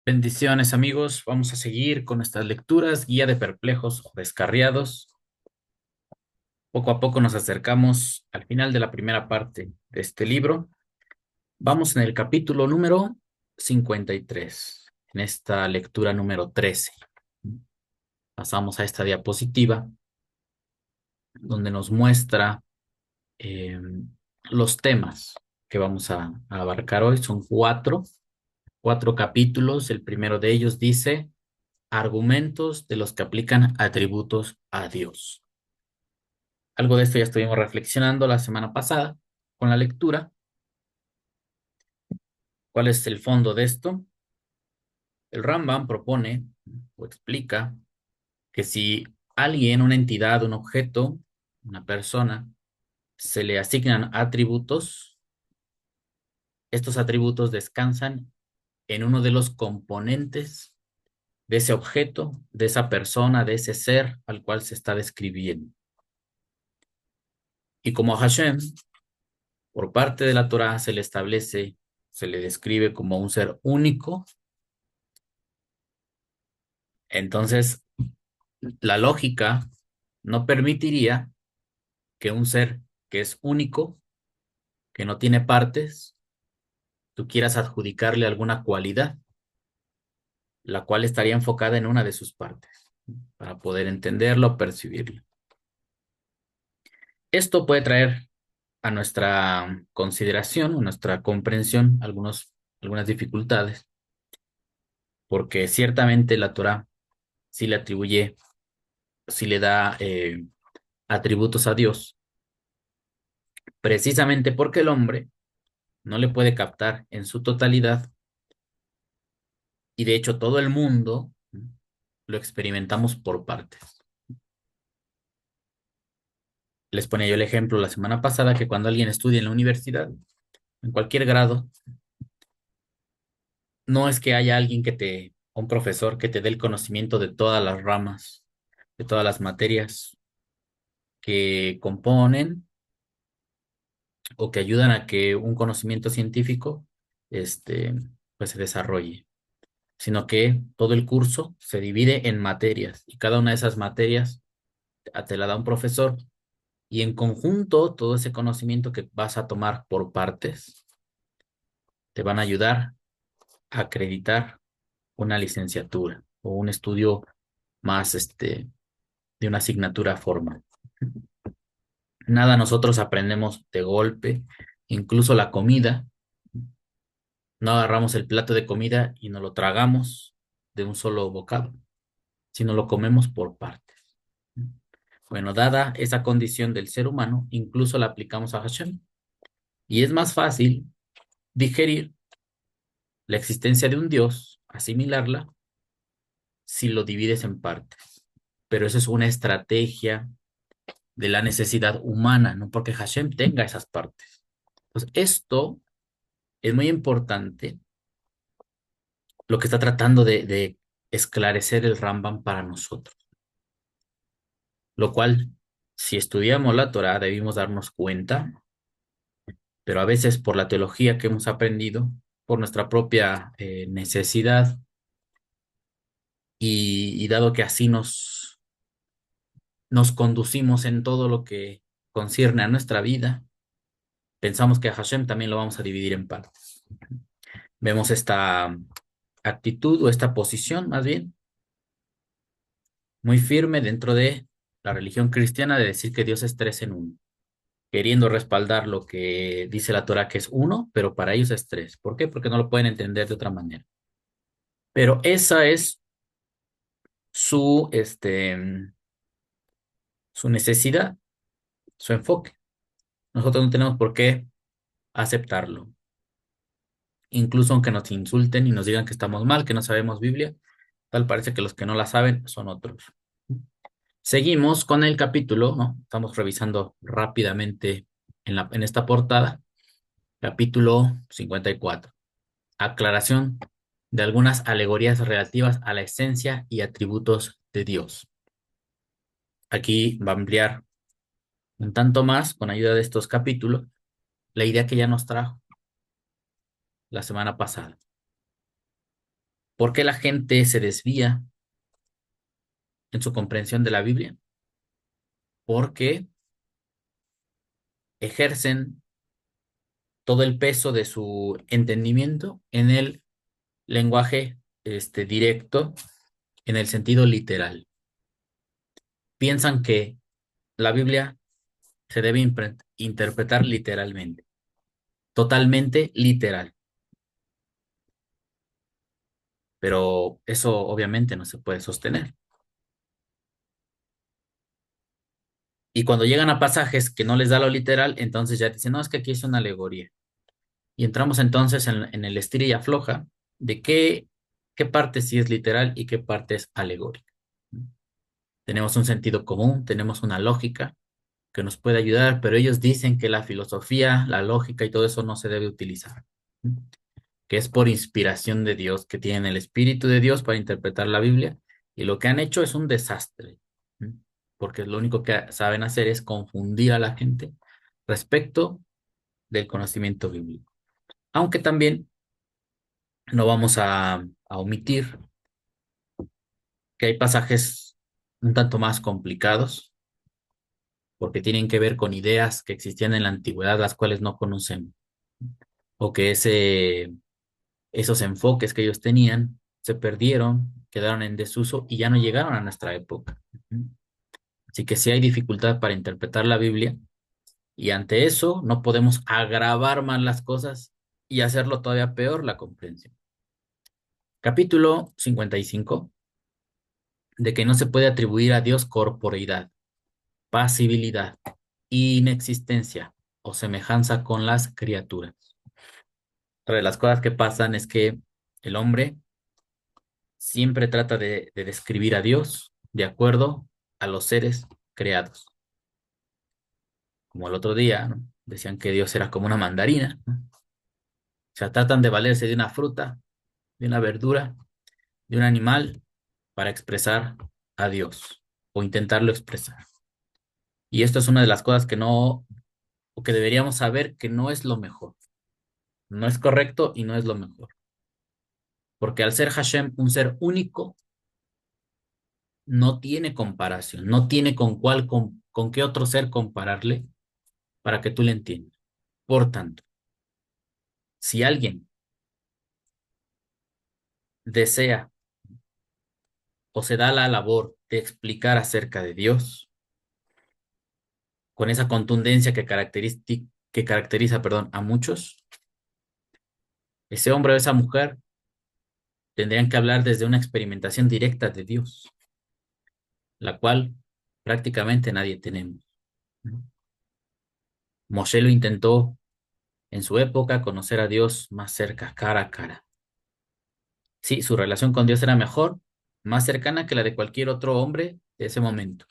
Bendiciones amigos, vamos a seguir con nuestras lecturas, guía de perplejos o descarriados. Poco a poco nos acercamos al final de la primera parte de este libro. Vamos en el capítulo número 53, en esta lectura número 13. Pasamos a esta diapositiva donde nos muestra eh, los temas que vamos a abarcar hoy. Son cuatro capítulos. El primero de ellos dice argumentos de los que aplican atributos a Dios. Algo de esto ya estuvimos reflexionando la semana pasada con la lectura. ¿Cuál es el fondo de esto? El Rambam propone o explica que si alguien, una entidad, un objeto, una persona, se le asignan atributos, estos atributos descansan en uno de los componentes de ese objeto, de esa persona, de ese ser al cual se está describiendo. Y como a Hashem, por parte de la Torá, se le establece, se le describe como un ser único. Entonces, la lógica no permitiría que un ser que es único, que no tiene partes, tú quieras adjudicarle alguna cualidad, la cual estaría enfocada en una de sus partes, para poder entenderlo o percibirlo. Esto puede traer a nuestra consideración, a nuestra comprensión, algunas dificultades, porque ciertamente la Torá sí le atribuye, sí le da atributos a Dios, precisamente porque el hombre no le puede captar en su totalidad y de hecho todo el mundo lo experimentamos por partes. Les ponía yo el ejemplo la semana pasada que cuando alguien estudia en la universidad, en cualquier grado, no es que haya alguien un profesor que te dé el conocimiento de todas las ramas, de todas las materias que componen o que ayudan a que un conocimiento científico, este, pues se desarrolle, sino que todo el curso se divide en materias y cada una de esas materias te la da un profesor y en conjunto todo ese conocimiento que vas a tomar por partes te van a ayudar a acreditar una licenciatura o un estudio más de una asignatura formal. Nada nosotros aprendemos de golpe, incluso la comida. No agarramos el plato de comida y nos lo tragamos de un solo bocado, sino lo comemos por partes. Bueno, dada esa condición del ser humano, incluso la aplicamos a Hashem. Y es más fácil digerir la existencia de un Dios, asimilarla, si lo divides en partes. Pero eso es una estrategia de la necesidad humana, no porque Hashem tenga esas partes. Entonces, esto es muy importante, lo que está tratando de esclarecer el Rambam para nosotros. Lo cual, si estudiamos la Torá, debimos darnos cuenta, pero a veces por la teología que hemos aprendido, por nuestra propia necesidad, y dado que así nos conducimos en todo lo que concierne a nuestra vida, pensamos que a Hashem también lo vamos a dividir en partes. Vemos esta actitud o esta posición, más bien, muy firme dentro de la religión cristiana de decir que Dios es tres en uno, queriendo respaldar lo que dice la Torah que es uno, pero para ellos es tres. ¿Por qué? Porque no lo pueden entender de otra manera. Pero esa es su, su necesidad, su enfoque. Nosotros no tenemos por qué aceptarlo. Incluso aunque nos insulten y nos digan que estamos mal, que no sabemos Biblia, tal parece que los que no la saben son otros. Seguimos con el capítulo, ¿no? Estamos revisando rápidamente en esta portada, capítulo 54. Aclaración de algunas alegorías relativas a la esencia y atributos de Dios. Aquí va a ampliar un tanto más, con ayuda de estos capítulos, la idea que ya nos trajo la semana pasada. ¿Por qué la gente se desvía en su comprensión de la Biblia? Porque ejercen todo el peso de su entendimiento en el lenguaje directo, en el sentido literal. Piensan que la Biblia se debe interpretar literalmente, totalmente literal, pero eso obviamente no se puede sostener. Y cuando llegan a pasajes que no les da lo literal, entonces ya dicen, no, es que aquí es una alegoría. Y entramos entonces en el estira y afloja de qué parte sí es literal y qué parte es alegórica. Tenemos un sentido común, tenemos una lógica que nos puede ayudar, pero ellos dicen que la filosofía, la lógica y todo eso no se debe utilizar, que es por inspiración de Dios, que tienen el Espíritu de Dios para interpretar la Biblia, y lo que han hecho es un desastre, porque lo único que saben hacer es confundir a la gente respecto del conocimiento bíblico. Aunque también no vamos a omitir que hay pasajes un tanto más complicados, porque tienen que ver con ideas que existían en la antigüedad, las cuales no conocemos, o que esos enfoques que ellos tenían se perdieron, quedaron en desuso y ya no llegaron a nuestra época. Ujú. Así que sí hay dificultad para interpretar la Biblia y ante eso no podemos agravar más las cosas y hacerlo todavía peor la comprensión. Capítulo 55, de que no se puede atribuir a Dios corporeidad, pasibilidad, inexistencia o semejanza con las criaturas. Otra de las cosas que pasan es que el hombre siempre trata de describir a Dios de acuerdo a los seres creados. Como el otro día, ¿no? Decían que Dios era como una mandarina, ¿no? O sea, tratan de valerse de una fruta, de una verdura, de un animal para expresar a Dios o intentarlo expresar. Y esto es una de las cosas que no, o que deberíamos saber que no es lo mejor. No es correcto y no es lo mejor. Porque al ser Hashem un ser único, no tiene comparación, no tiene con qué otro ser compararle para que tú le entiendas. Por tanto, si alguien desea o se da la labor de explicar acerca de Dios con esa contundencia que caracteriza, perdón, a muchos, ese hombre o esa mujer tendrían que hablar desde una experimentación directa de Dios, la cual prácticamente nadie tenemos, ¿no? Moshe lo intentó en su época conocer a Dios más cerca, cara a cara. Sí, su relación con Dios era mejor, más cercana que la de cualquier otro hombre de ese momento,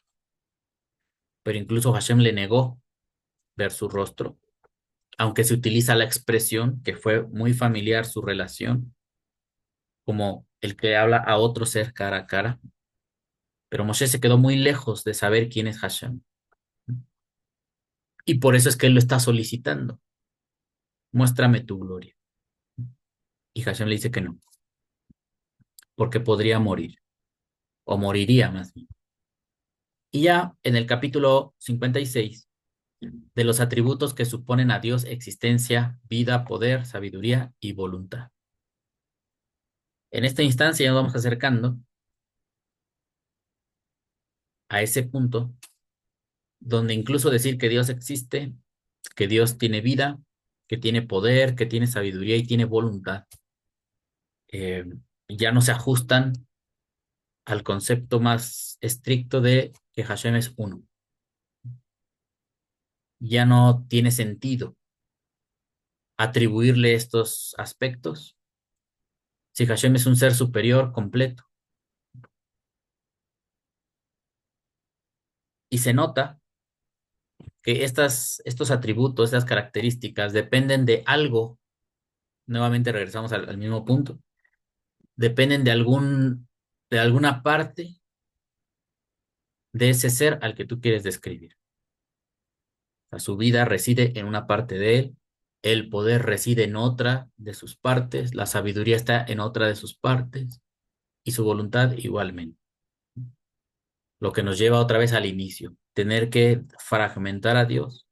pero incluso Hashem le negó ver su rostro, aunque se utiliza la expresión que fue muy familiar su relación, como el que habla a otro ser cara a cara, pero Moshe se quedó muy lejos de saber quién es Hashem. Y por eso es que él lo está solicitando, muéstrame tu gloria. Y Hashem le dice que no, porque podría morir, o moriría más bien. Y ya en el capítulo 56, de los atributos que suponen a Dios existencia, vida, poder, sabiduría y voluntad. En esta instancia ya nos vamos acercando a ese punto donde incluso decir que Dios existe, que Dios tiene vida, que tiene poder, que tiene sabiduría y tiene voluntad, eh, ya no se ajustan al concepto más estricto de que Hashem es uno. Ya no tiene sentido atribuirle estos aspectos si Hashem es un ser superior completo. Y se nota que estos atributos, estas características dependen de algo, nuevamente regresamos al mismo punto, dependen de alguna parte de ese ser al que tú quieres describir. O sea, su vida reside en una parte de él el poder reside en otra de sus partes, la sabiduría está en otra de sus partes y su voluntad igualmente. Lo que nos lleva otra vez al inicio, tener que fragmentar a Dios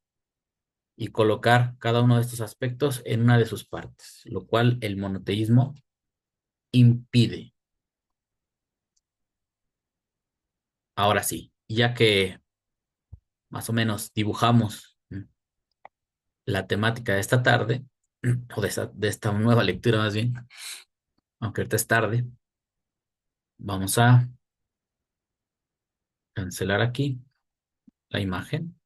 y colocar cada uno de estos aspectos en una de sus partes, lo cual el monoteísmo impide. Ahora sí, ya que más o menos dibujamos la temática de esta tarde, o de esta nueva lectura más bien, aunque ahorita es tarde, vamos a cancelar aquí la imagen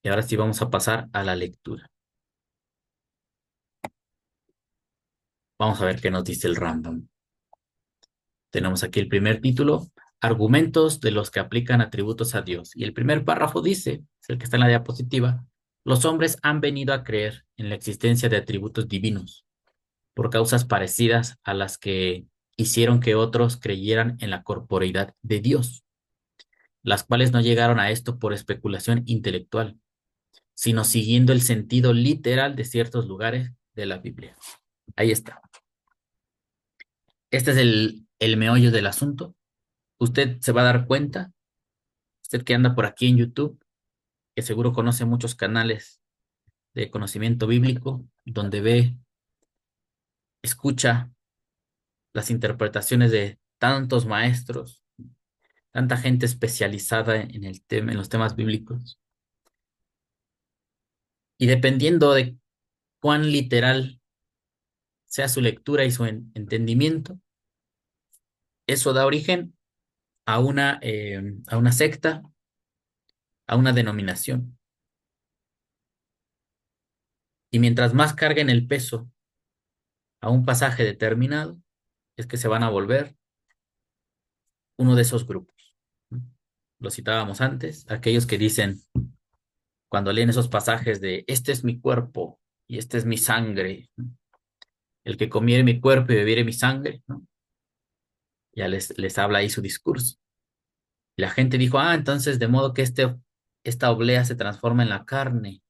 y ahora sí vamos a pasar a la lectura. Vamos a ver qué nos dice el random. Tenemos aquí el primer título, argumentos de los que aplican atributos a Dios. Y el primer párrafo dice, es el que está en la diapositiva, los hombres han venido a creer en la existencia de atributos divinos por causas parecidas a las que hicieron que otros creyeran en la corporeidad de Dios, las cuales no llegaron a esto por especulación intelectual, sino siguiendo el sentido literal de ciertos lugares de la Biblia. Ahí está. Este es el meollo del asunto. Usted se va a dar cuenta, usted que anda por aquí en YouTube, que seguro conoce muchos canales de conocimiento bíblico, donde ve, escucha las interpretaciones de tantos maestros, tanta gente especializada en el tema, en los temas bíblicos. Y dependiendo de cuán literal sea su lectura y su entendimiento, eso da origen a una secta, a una denominación. Y mientras más carguen el peso a un pasaje determinado, es que se van a volver uno de esos grupos. Lo citábamos antes, aquellos que dicen, cuando leen esos pasajes de, este es mi cuerpo y este es mi sangre, el que comiere mi cuerpo y bebiere mi sangre, ¿no? Ya les habla ahí su discurso. Y la gente dijo, entonces de modo que esta oblea se transforma en la carne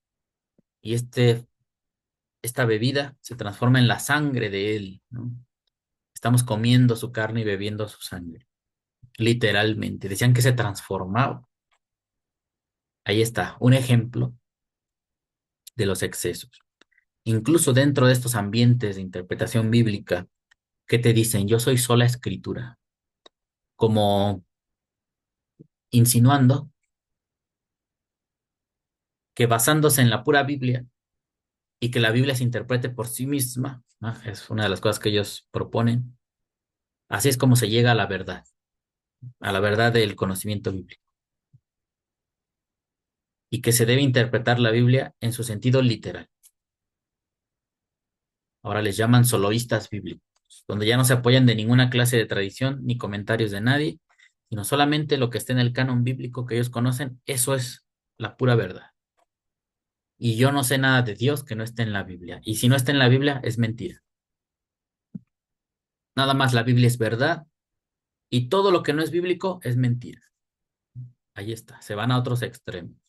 y esta bebida se transforma en la sangre de él, ¿no? Estamos comiendo su carne y bebiendo su sangre. Literalmente, decían que se transformaba. Ahí está, un ejemplo de los excesos. Incluso dentro de estos ambientes de interpretación bíblica, que te dicen, yo soy sola escritura, como insinuando que basándose en la pura Biblia y que la Biblia se interprete por sí misma, ¿no? Es una de las cosas que ellos proponen. Así es como se llega a la verdad del conocimiento bíblico, y que se debe interpretar la Biblia en su sentido literal. Ahora les llaman soloístas bíblicos, donde ya no se apoyan de ninguna clase de tradición ni comentarios de nadie, sino solamente lo que esté en el canon bíblico que ellos conocen, eso es la pura verdad. Y yo no sé nada de Dios que no esté en la Biblia. Y si no está en la Biblia, es mentira. Nada más la Biblia es verdad y todo lo que no es bíblico es mentira. Ahí está, se van a otros extremos.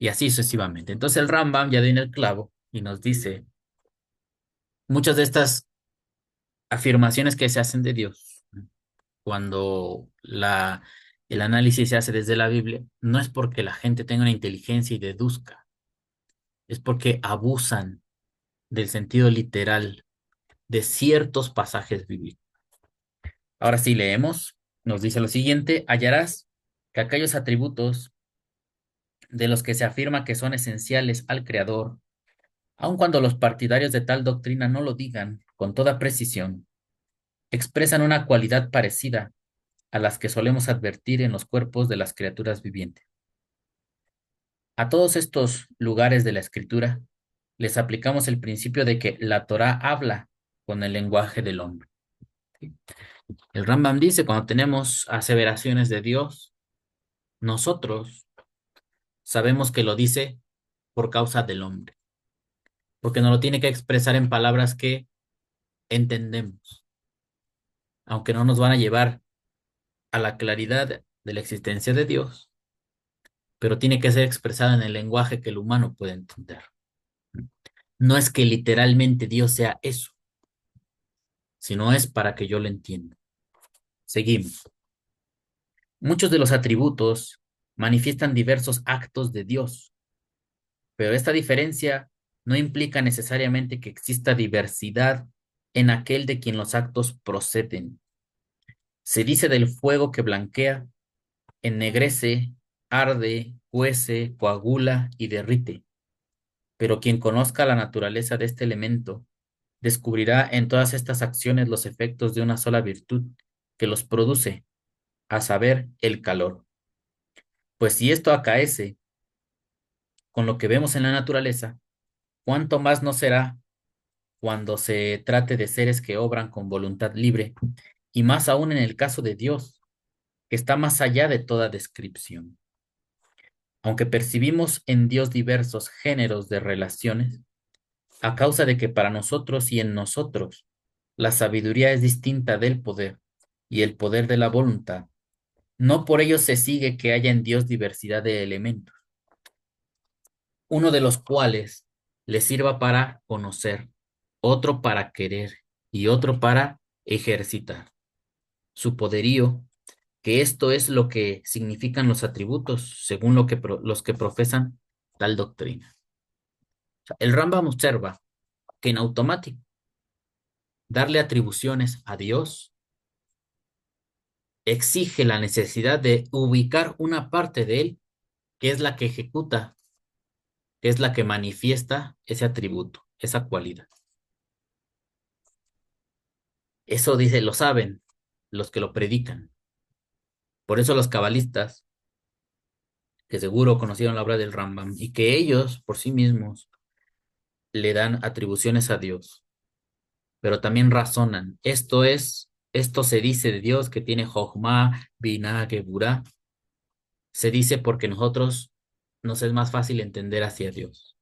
Y así sucesivamente. Entonces el Rambam ya dio en el clavo y nos dice muchas de estas afirmaciones que se hacen de Dios cuando el análisis se hace desde la Biblia, no es porque la gente tenga una inteligencia y deduzca, es porque abusan del sentido literal de ciertos pasajes bíblicos. Ahora sí leemos, nos dice lo siguiente, hallarás que aquellos atributos de los que se afirma que son esenciales al Creador, aun cuando los partidarios de tal doctrina no lo digan con toda precisión, expresan una cualidad parecida a las que solemos advertir en los cuerpos de las criaturas vivientes. A todos estos lugares de la Escritura les aplicamos el principio de que la Torá habla con el lenguaje del hombre. El Rambam dice, cuando tenemos aseveraciones de Dios, nosotros sabemos que lo dice por causa del hombre, porque nos lo tiene que expresar en palabras que entendemos, aunque no nos van a llevar a la claridad de la existencia de Dios, pero tiene que ser expresada en el lenguaje que el humano puede entender. No es que literalmente Dios sea eso, sino es para que yo lo entienda. Seguimos. Muchos de los atributos manifiestan diversos actos de Dios, pero esta diferencia no implica necesariamente que exista diversidad en aquel de quien los actos proceden. Se dice del fuego que blanquea, ennegrece, arde, cuece, coagula y derrite, pero quien conozca la naturaleza de este elemento descubrirá en todas estas acciones los efectos de una sola virtud que los produce, a saber, el calor. Pues si esto acaece con lo que vemos en la naturaleza, ¿cuánto más no será cuando se trate de seres que obran con voluntad libre, y más aún en el caso de Dios, que está más allá de toda descripción? Aunque percibimos en Dios diversos géneros de relaciones, a causa de que para nosotros y en nosotros la sabiduría es distinta del poder y el poder de la voluntad, no por ello se sigue que haya en Dios diversidad de elementos, uno de los cuales le sirva para conocer, otro para querer y otro para ejercitar su poderío, que esto es lo que significan los atributos según los que profesan tal doctrina. O sea, el Rambam observa que en automático darle atribuciones a Dios exige la necesidad de ubicar una parte de él que es la que ejecuta, que es la que manifiesta ese atributo, esa cualidad. Eso dice, lo saben los que lo predican. Por eso los cabalistas, que seguro conocieron la obra del Rambam, y que ellos por sí mismos le dan atribuciones a Dios, pero también razonan. Esto se dice de Dios que tiene Jochma, Binah, Geburah. Se dice porque nosotros nos es más fácil entender hacia Dios,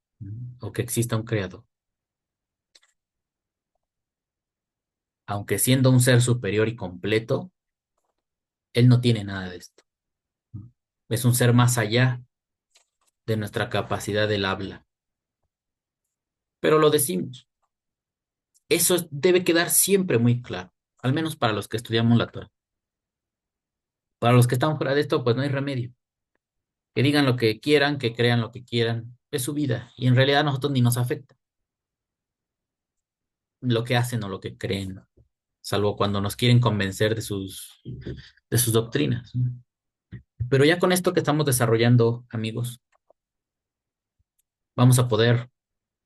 o que exista un creador. Aunque siendo un ser superior y completo, Él no tiene nada de esto. Es un ser más allá de nuestra capacidad del habla. Pero lo decimos. Eso debe quedar siempre muy claro, al menos para los que estudiamos la Torah. Para los que están fuera de esto, pues no hay remedio. Que digan lo que quieran, que crean lo que quieran, es su vida. Y en realidad a nosotros ni nos afecta lo que hacen o lo que creen, salvo cuando nos quieren convencer de sus doctrinas. Pero ya con esto que estamos desarrollando, amigos, vamos a poder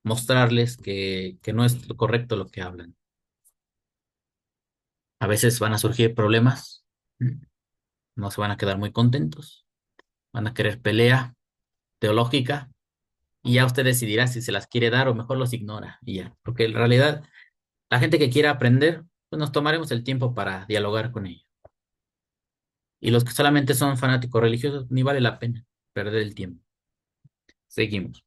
mostrarles que no es lo correcto lo que hablan. A veces van a surgir problemas, no se van a quedar muy contentos, van a querer pelea teológica y ya usted decidirá si se las quiere dar o mejor los ignora y ya, porque en realidad la gente que quiera aprender, pues nos tomaremos el tiempo para dialogar con ellos. Y los que solamente son fanáticos religiosos, ni vale la pena perder el tiempo. Seguimos.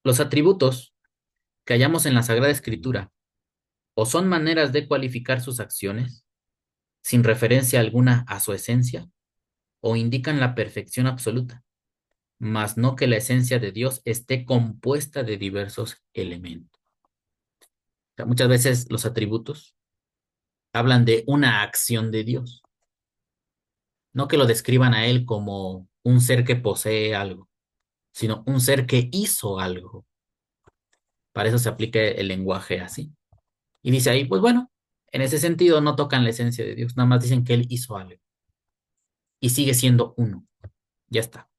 Los atributos que hallamos en la Sagrada Escritura o son maneras de cualificar sus acciones, sin referencia alguna a su esencia, o indican la perfección absoluta, mas no que la esencia de Dios esté compuesta de diversos elementos. O sea, muchas veces los atributos hablan de una acción de Dios, no que lo describan a Él como un ser que posee algo, sino un ser que hizo algo. Para eso se aplica el lenguaje así. Y dice ahí, pues bueno, en ese sentido no tocan la esencia de Dios, nada más dicen que Él hizo algo y sigue siendo uno. Ya está.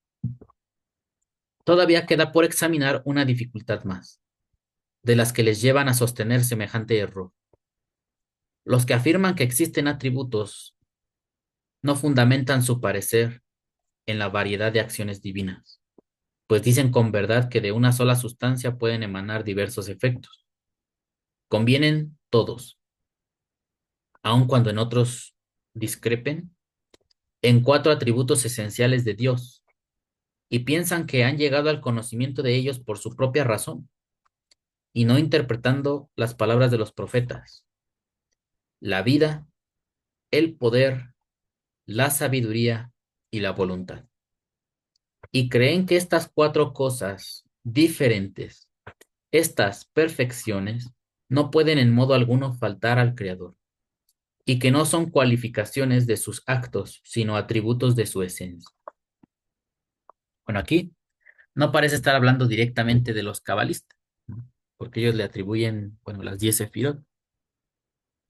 Todavía queda por examinar una dificultad más, de las que les llevan a sostener semejante error. Los que afirman que existen atributos no fundamentan su parecer en la variedad de acciones divinas, pues dicen con verdad que de una sola sustancia pueden emanar diversos efectos. Convienen todos, aun cuando en otros discrepen, en cuatro atributos esenciales de Dios, y piensan que han llegado al conocimiento de ellos por su propia razón, y no interpretando las palabras de los profetas: la vida, el poder, la sabiduría y la voluntad. y creen que estas cuatro cosas diferentes, estas perfecciones, no pueden en modo alguno faltar al Creador, y que no son cualificaciones de sus actos, sino atributos de su esencia. Bueno, aquí no parece estar hablando directamente de los cabalistas, ¿no? Porque ellos le atribuyen, bueno, las 10 sefirot.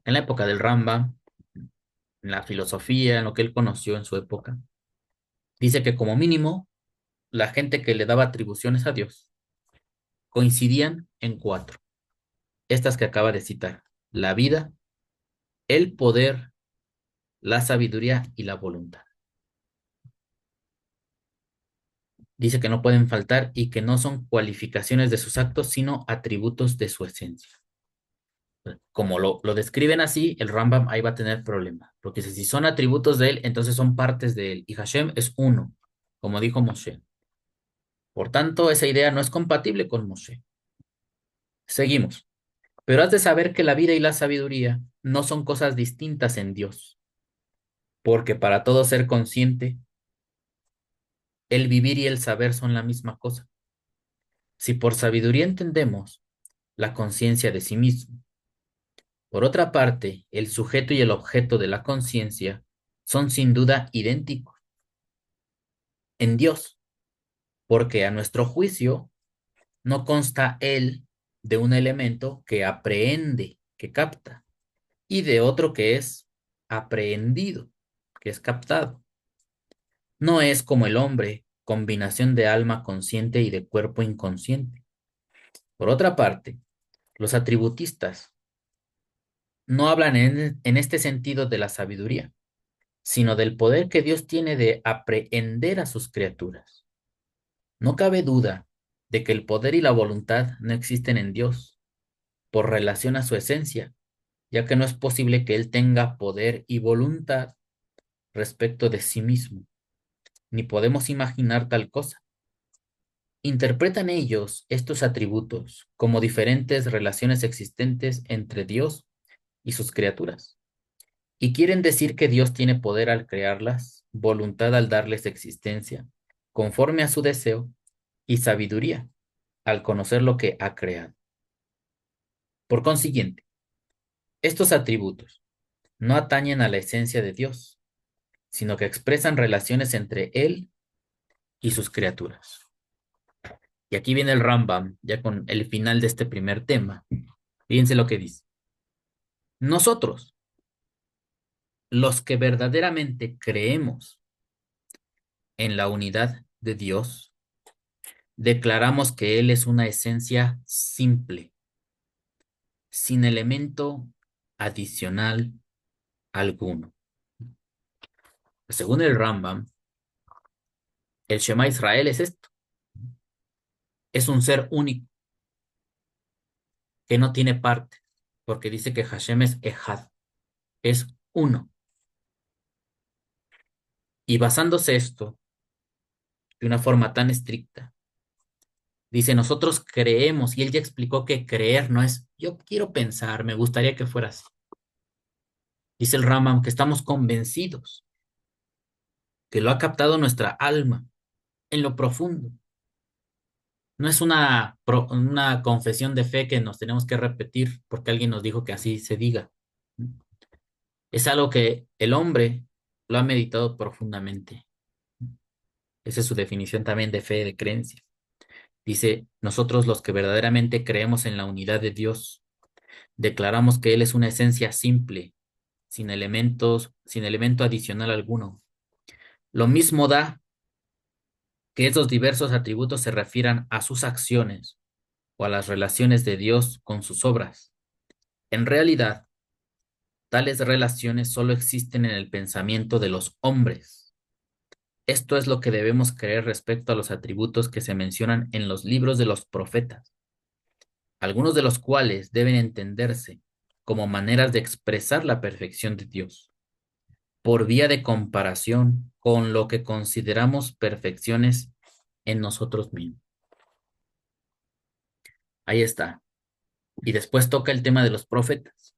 En la época del Rambam, en la filosofía, en lo que él conoció en su época, dice que como mínimo la gente que le daba atribuciones a Dios coincidían en cuatro. Estas que acaba de citar: la vida, el poder, la sabiduría y la voluntad. Dice que no pueden faltar y que no son cualificaciones de sus actos, sino atributos de su esencia. Como lo describen así, el Rambam ahí va a tener problema, porque si son atributos de él, entonces son partes de él, y Hashem es uno, como dijo Moshe. Por tanto, esa idea no es compatible con Moshe. Seguimos. Pero has de saber que la vida y la sabiduría no son cosas distintas en Dios, porque para todo ser consciente, el vivir y el saber son la misma cosa. Si por sabiduría entendemos la conciencia de sí mismo, por otra parte, el sujeto y el objeto de la conciencia son sin duda idénticos en Dios, porque a nuestro juicio no consta él de un elemento que aprehende, que capta, y de otro que es aprehendido, que es captado. No es como el hombre, combinación de alma consciente y de cuerpo inconsciente. Por otra parte, los atributistas no hablan en este sentido de la sabiduría, sino del poder que Dios tiene de aprehender a sus criaturas. No cabe duda de que el poder y la voluntad no existen en Dios por relación a su esencia, ya que no es posible que Él tenga poder y voluntad respecto de sí mismo, ni podemos imaginar tal cosa. Interpretan ellos estos atributos como diferentes relaciones existentes entre Dios y sus criaturas, y quieren decir que Dios tiene poder al crearlas, voluntad al darles existencia, conforme a su deseo, y sabiduría al conocer lo que ha creado. Por consiguiente, estos atributos no atañen a la esencia de Dios, sino que expresan relaciones entre Él y sus criaturas. Y aquí viene el Rambam, ya con el final de este primer tema. Fíjense lo que dice. Nosotros, los que verdaderamente creemos en la unidad de Dios, declaramos que Él es una esencia simple, sin elemento adicional alguno. Según el Rambam, el Shema Israel es esto: es un ser único, que no tiene parte, porque dice que Hashem es Ejad, es uno. Y basándose esto de una forma tan estricta, dice, nosotros creemos, y él ya explicó que creer no es, yo quiero pensar, me gustaría que fuera así. Dice el Rambam que estamos convencidos que lo ha captado nuestra alma en lo profundo. No es una confesión de fe que nos tenemos que repetir porque alguien nos dijo que así se diga. Es algo que el hombre lo ha meditado profundamente. Esa es su definición también de fe, de creencia. Dice, nosotros los que verdaderamente creemos en la unidad de Dios, declaramos que Él es una esencia simple, sin elementos, sin elemento adicional alguno. Lo mismo da que esos diversos atributos se refieran a sus acciones o a las relaciones de Dios con sus obras. En realidad, tales relaciones solo existen en el pensamiento de los hombres. Esto es lo que debemos creer respecto a los atributos que se mencionan en los libros de los profetas, algunos de los cuales deben entenderse como maneras de expresar la perfección de Dios, por vía de comparación con lo que consideramos perfecciones en nosotros mismos. Ahí está. Y después toca el tema de los profetas.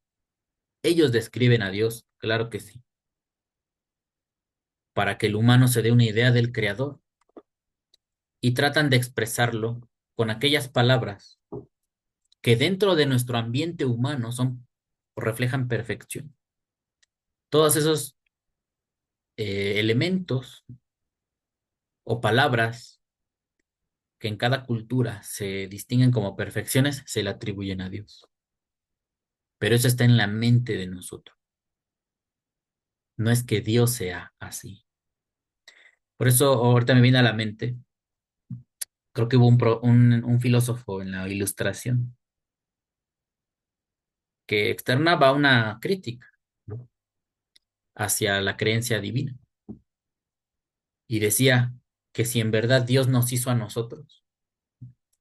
Ellos describen a Dios, claro que sí, para que el humano se dé una idea del Creador. y tratan de expresarlo con aquellas palabras que dentro de nuestro ambiente humano son o reflejan perfección. Todos esos elementos o palabras que en cada cultura se distinguen como perfecciones se le atribuyen a Dios. Pero eso está en la mente de nosotros. No es que Dios sea así. Por eso ahorita me viene a la mente, creo que hubo un filósofo en la Ilustración que externaba una crítica, ¿no?, hacia la creencia divina y decía que si en verdad Dios nos hizo a nosotros,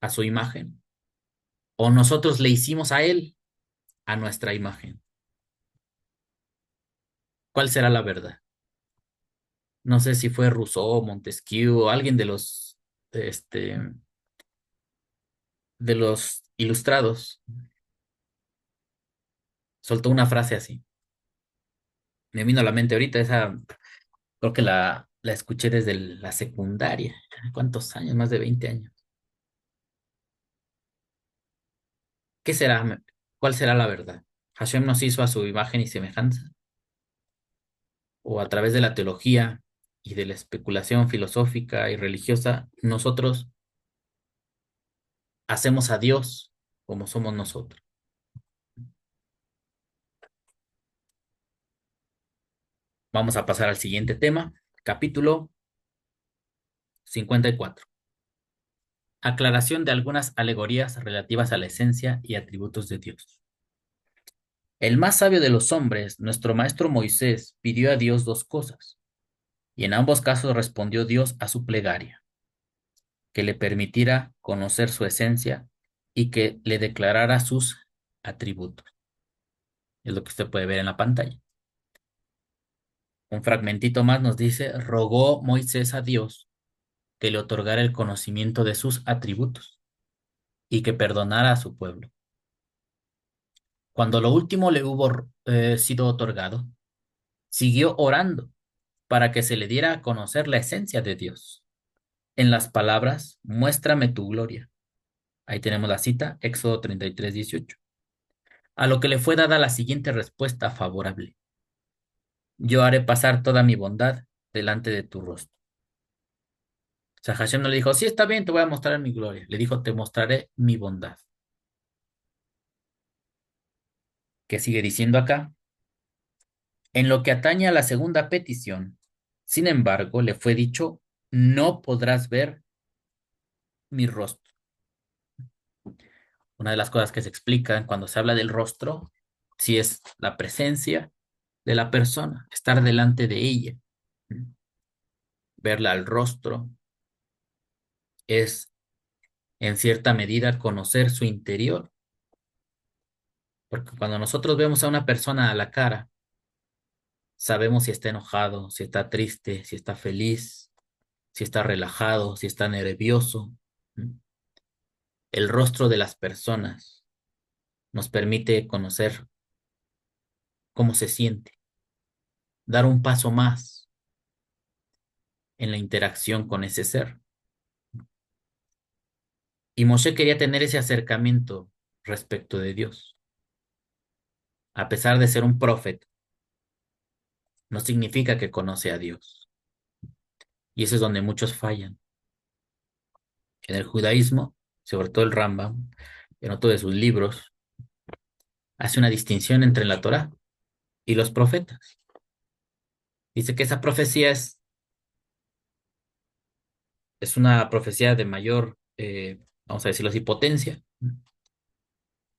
a su imagen, o nosotros le hicimos a Él a nuestra imagen, ¿cuál será la verdad? No sé si fue Rousseau, Montesquieu o alguien este, de los ilustrados, soltó una frase así. Me vino a la mente ahorita, esa creo que la escuché desde la secundaria. ¿Cuántos años? Más de 20 años. ¿Qué será? ¿Cuál será la verdad? ¿Hashem nos hizo a su imagen y semejanza? ¿O a través de la teología y de la especulación filosófica y religiosa, nosotros hacemos a Dios como somos nosotros? Vamos a pasar al siguiente tema, capítulo 54. Aclaración de algunas alegorías relativas a la esencia y atributos de Dios. El más sabio de los hombres, nuestro maestro Moisés, pidió a Dios dos cosas, y en ambos casos respondió Dios a su plegaria, que le permitiera conocer su esencia y que le declarara sus atributos. Es lo que usted puede ver en la pantalla. Un fragmentito más nos dice, rogó Moisés a Dios que le otorgara el conocimiento de sus atributos y que perdonara a su pueblo. Cuando lo último le hubo sido otorgado, siguió orando para que se le diera a conocer la esencia de Dios. En las palabras, muéstrame tu gloria. Ahí tenemos la cita, Éxodo 33:18. A lo que le fue dada la siguiente respuesta favorable. Yo haré pasar toda mi bondad delante de tu rostro. O sea, Hashem no le dijo, sí, está bien, te voy a mostrar mi gloria. Le dijo, te mostraré mi bondad. ¿Qué sigue diciendo acá? En lo que atañe a la segunda petición, sin embargo, le fue dicho, no podrás ver mi rostro. Una de las cosas que se explican cuando se habla del rostro, si es la presencia de la persona, estar delante de ella, verla al rostro, es en cierta medida conocer su interior, porque cuando nosotros vemos a una persona a la cara, sabemos si está enojado, si está triste, si está feliz, si está relajado, si está nervioso. El rostro de las personas nos permite conocer cómo se siente, dar un paso más en la interacción con ese ser. Y Moshe quería tener ese acercamiento respecto de Dios. A pesar de ser un profeta, no significa que conoce a Dios. Y eso es donde muchos fallan. En el judaísmo, sobre todo el Rambam, en otro de sus libros, hace una distinción entre la Torá y los profetas. Dice que esa profecía es una profecía de mayor, vamos a decirlo así, potencia,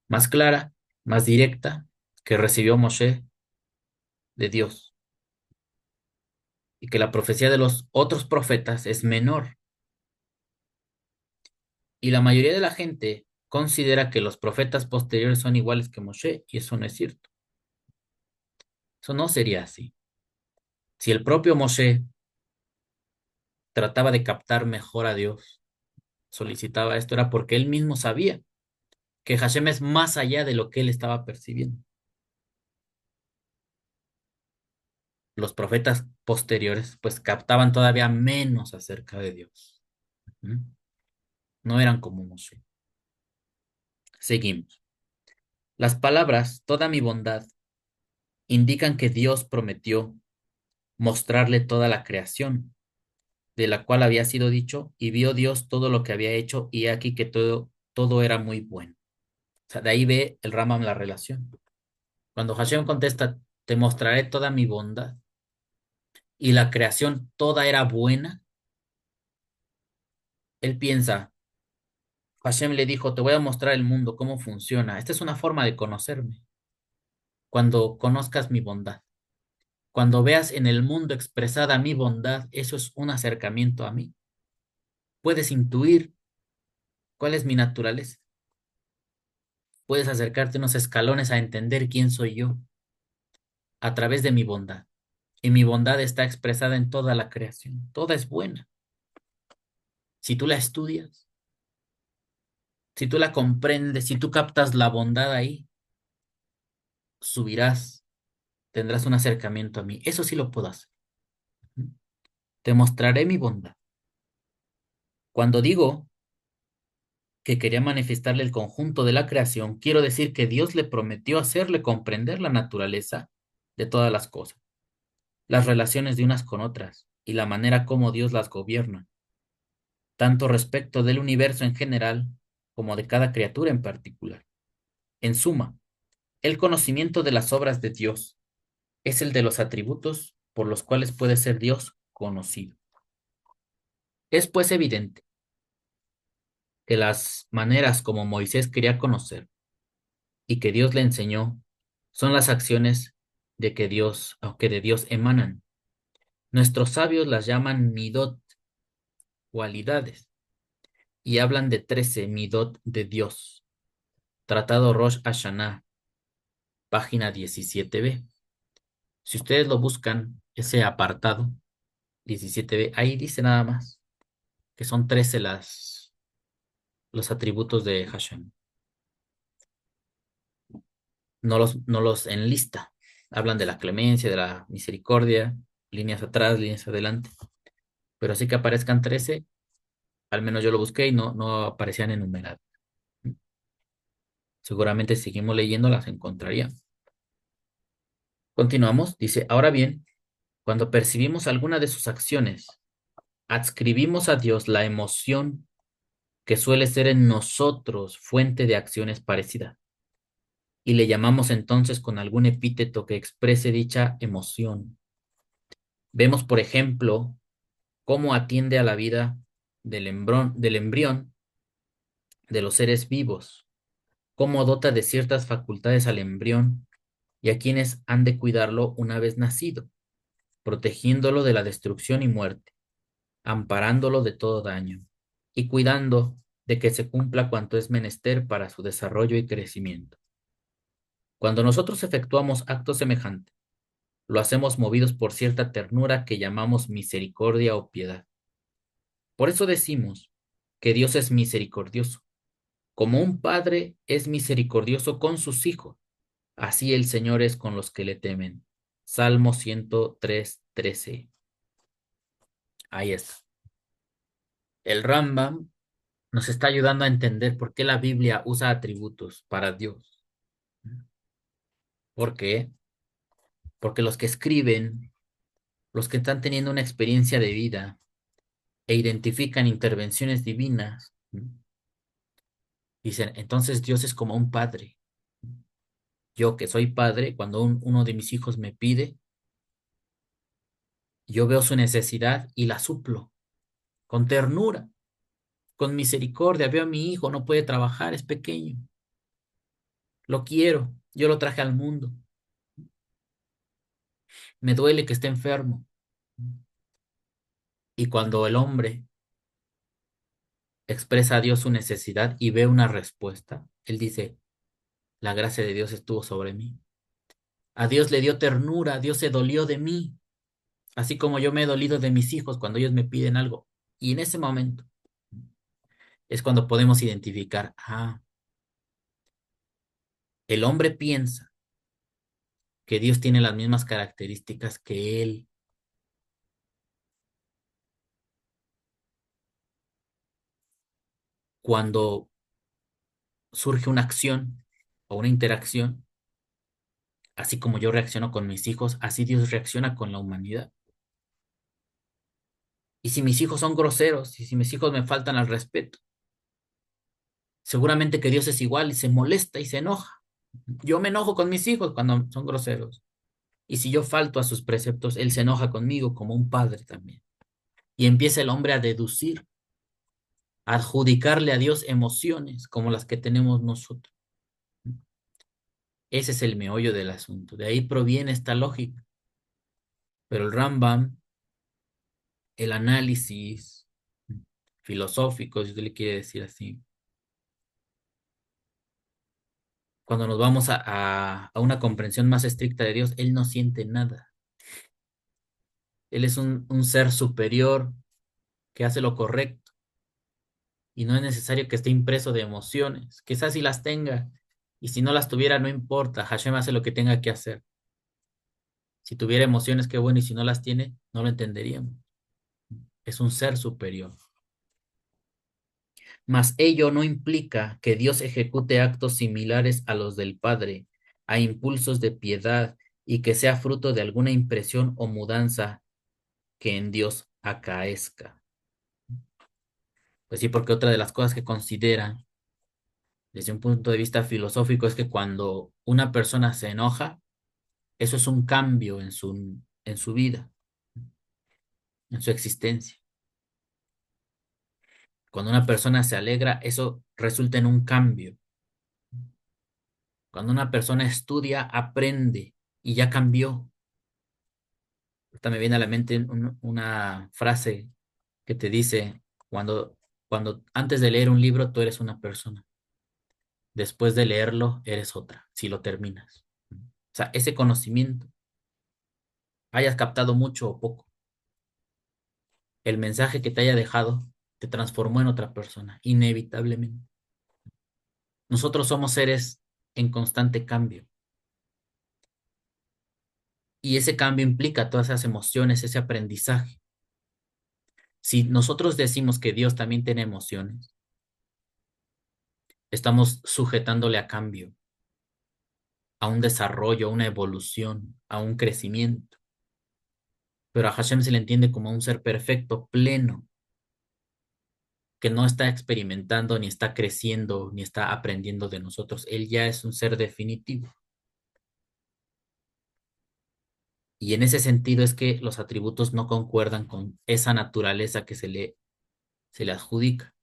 más clara, más directa, que recibió Moshe de Dios. Y que la profecía de los otros profetas es menor. Y la mayoría de la gente considera que los profetas posteriores son iguales que Moshe, y eso no es cierto. Eso no sería así. Si el propio Moshe trataba de captar mejor a Dios, solicitaba esto, era porque él mismo sabía que Hashem es más allá de lo que él estaba percibiendo. Los profetas posteriores, pues captaban todavía menos acerca de Dios. ¿Mm? no eran como Moshe. Seguimos. Las palabras, toda mi bondad, indican que Dios prometió mostrarle toda la creación, de la cual había sido dicho, y vio Dios todo lo que había hecho, y he aquí que todo era muy bueno. O sea, de ahí ve el Rambam la relación. Cuando Hashem contesta, te mostraré toda mi bondad, y la creación toda era buena, él piensa, Hashem le dijo, te voy a mostrar el mundo, cómo funciona. Esta es una forma de conocerme. Cuando conozcas mi bondad, cuando veas en el mundo expresada mi bondad, eso es un acercamiento a mí. Puedes intuir cuál es mi naturaleza. Puedes acercarte unos escalones a entender quién soy yo a través de mi bondad. Y mi bondad está expresada en toda la creación. Toda es buena. Si tú la estudias, si tú la comprendes, si tú captas la bondad ahí, subirás, tendrás un acercamiento a mí. Eso sí lo puedo hacer. Te mostraré mi bondad. Cuando digo que quería manifestarle el conjunto de la creación, quiero decir que Dios le prometió hacerle comprender la naturaleza de todas las cosas, las relaciones de unas con otras y la manera como Dios las gobierna, tanto respecto del universo en general como de cada criatura en particular. En suma, el conocimiento de las obras de Dios es el de los atributos por los cuales puede ser Dios conocido. Es pues evidente que las maneras como Moisés quería conocer y que Dios le enseñó son las acciones de que Dios, aunque de Dios emanan. Nuestros sabios las llaman midot, cualidades, y hablan de 13 midot de Dios. Tratado Rosh Hashanah, página 17b. Si ustedes lo buscan, ese apartado 17b, ahí dice nada más que son 13 los atributos de Hashem. No los enlista. Hablan de la clemencia, de la misericordia, líneas atrás, líneas adelante. Pero así que aparezcan 13, al menos yo lo busqué y no aparecían enumeradas. Seguramente si seguimos leyendo las encontraría. Continuamos, dice, ahora bien, cuando percibimos alguna de sus acciones, adscribimos a Dios la emoción que suele ser en nosotros fuente de acciones parecidas, y le llamamos entonces con algún epíteto que exprese dicha emoción. Vemos, por ejemplo, cómo atiende a la vida del embrión de los seres vivos, cómo dota de ciertas facultades al embrión y a quienes han de cuidarlo una vez nacido, protegiéndolo de la destrucción y muerte, amparándolo de todo daño y cuidando de que se cumpla cuanto es menester para su desarrollo y crecimiento. Cuando nosotros efectuamos actos semejantes, lo hacemos movidos por cierta ternura que llamamos misericordia o piedad. Por eso decimos que Dios es misericordioso. Como un padre es misericordioso con sus hijos, así el Señor es con los que le temen. Salmo 103:13. Ahí está. El Rambam nos está ayudando a entender por qué la Biblia usa atributos para Dios. ¿Por qué? Porque los que escriben, los que están teniendo una experiencia de vida e identifican intervenciones divinas, dicen, entonces Dios es como un padre. Yo que soy padre, cuando uno de mis hijos me pide, yo veo su necesidad y la suplo con ternura, con misericordia. Veo a mi hijo, no puede trabajar, es pequeño. Lo quiero, yo lo traje al mundo. Me duele que esté enfermo. Y cuando el hombre expresa a Dios su necesidad y ve una respuesta, él dice, la gracia de Dios estuvo sobre mí. A Dios le dio ternura, Dios se dolió de mí, así como yo me he dolido de mis hijos cuando ellos me piden algo. Y en ese momento es cuando podemos identificar, el hombre piensa que Dios tiene las mismas características que él. cuando surge una acción o una interacción, así como yo reacciono con mis hijos, así Dios reacciona con la humanidad. Y si mis hijos son groseros y si mis hijos me faltan al respeto, seguramente que Dios es igual y se molesta y se enoja. Yo me enojo con mis hijos cuando son groseros. Y si yo falto a sus preceptos, Él se enoja conmigo como un padre también. Y empieza el hombre a deducir, a adjudicarle a Dios emociones como las que tenemos nosotros. Ese es el meollo del asunto. De ahí proviene esta lógica. Pero el Rambam, el análisis filosófico, si usted le quiere decir así, cuando nos vamos a una comprensión más estricta de Dios, Él no siente nada. Él es un ser superior que hace lo correcto y no es necesario que esté impreso de emociones. Quizás si las tenga y si no las tuviera, no importa. Hashem hace lo que tenga que hacer. Si tuviera emociones, qué bueno, y si no las tiene, no lo entenderíamos. Es un ser superior. Mas ello no implica que Dios ejecute actos similares a los del Padre, a impulsos de piedad y que sea fruto de alguna impresión o mudanza que en Dios acaezca. Pues sí, porque otra de las cosas que considera desde un punto de vista filosófico es que cuando una persona se enoja, eso es un cambio en su vida, en su existencia. Cuando una persona se alegra, eso resulta en un cambio. Cuando una persona estudia, aprende y ya cambió. Ahorita me viene a la mente una frase que te dice, cuando antes de leer un libro tú eres una persona, después de leerlo eres otra, si lo terminas. O sea, ese conocimiento, hayas captado mucho o poco, el mensaje que te haya dejado te transformó en otra persona, inevitablemente. Nosotros somos seres en constante cambio y ese cambio implica todas esas emociones, ese aprendizaje. Si nosotros decimos que Dios también tiene emociones, estamos sujetándole a cambio, a un desarrollo, a una evolución, a un crecimiento. Pero a Hashem se le entiende como un ser perfecto, pleno, que no está experimentando, ni está creciendo, ni está aprendiendo de nosotros. Él ya es un ser definitivo. Y en ese sentido es que los atributos no concuerdan con esa naturaleza que se le adjudica.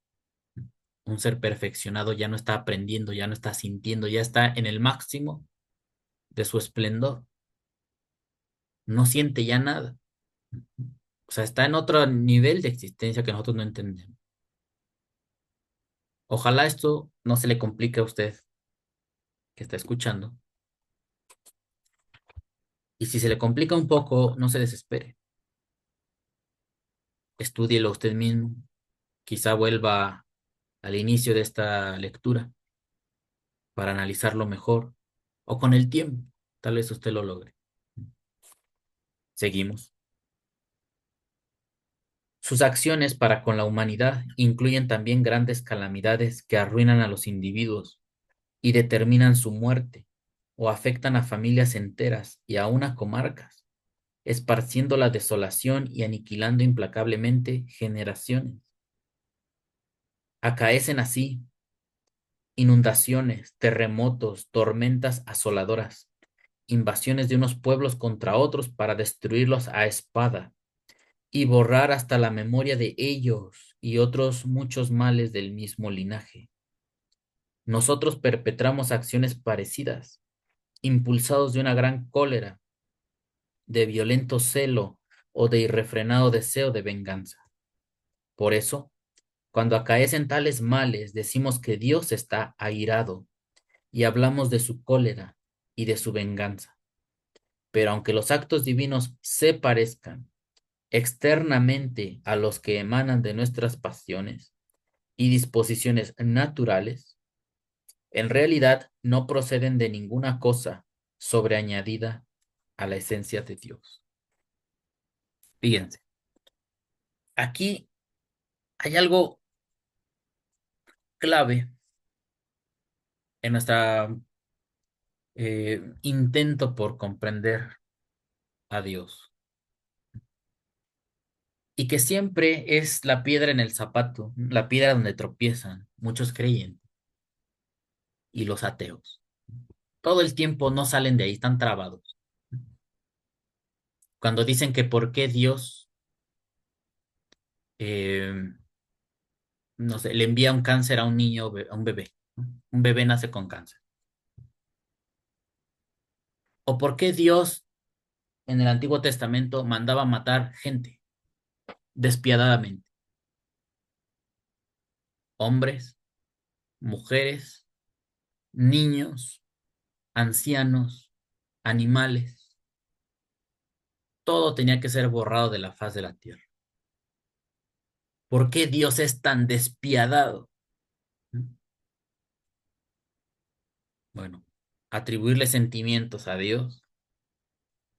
Un ser perfeccionado ya no está aprendiendo, ya no está sintiendo, ya está en el máximo de su esplendor. No siente ya nada. O sea, está en otro nivel de existencia que nosotros no entendemos. Ojalá esto no se le complique a usted que está escuchando. Y si se le complica un poco, no se desespere. Estúdielo usted mismo. Quizá vuelva al inicio de esta lectura para analizarlo mejor. O con el tiempo, tal vez usted lo logre. Seguimos. Sus acciones para con la humanidad incluyen también grandes calamidades que arruinan a los individuos y determinan su muerte, o afectan a familias enteras y aun a comarcas, esparciendo la desolación y aniquilando implacablemente generaciones. Acaecen así inundaciones, terremotos, tormentas asoladoras, invasiones de unos pueblos contra otros para destruirlos a espada y borrar hasta la memoria de ellos y otros muchos males del mismo linaje. Nosotros perpetramos acciones parecidas, impulsados de una gran cólera, de violento celo o de irrefrenado deseo de venganza. Por eso, cuando acaecen tales males, decimos que Dios está airado y hablamos de su cólera y de su venganza. Pero aunque los actos divinos se parezcan externamente a los que emanan de nuestras pasiones y disposiciones naturales, en realidad no proceden de ninguna cosa sobreañadida a la esencia de Dios. Fíjense, aquí hay algo clave en nuestra intento por comprender a Dios. Y que siempre es la piedra en el zapato, la piedra donde tropiezan muchos creyentes y los ateos. Todo el tiempo no salen de ahí, están trabados. Cuando dicen que por qué Dios, eh, no sé, le envía un cáncer a un niño, a un bebé, ¿no? Un bebé nace con cáncer. O por qué Dios en el Antiguo Testamento mandaba matar gente despiadadamente, hombres, mujeres, niños, ancianos, animales. Todo tenía que ser borrado de la faz de la tierra. ¿Por qué Dios es tan despiadado? Bueno, atribuirle sentimientos a Dios,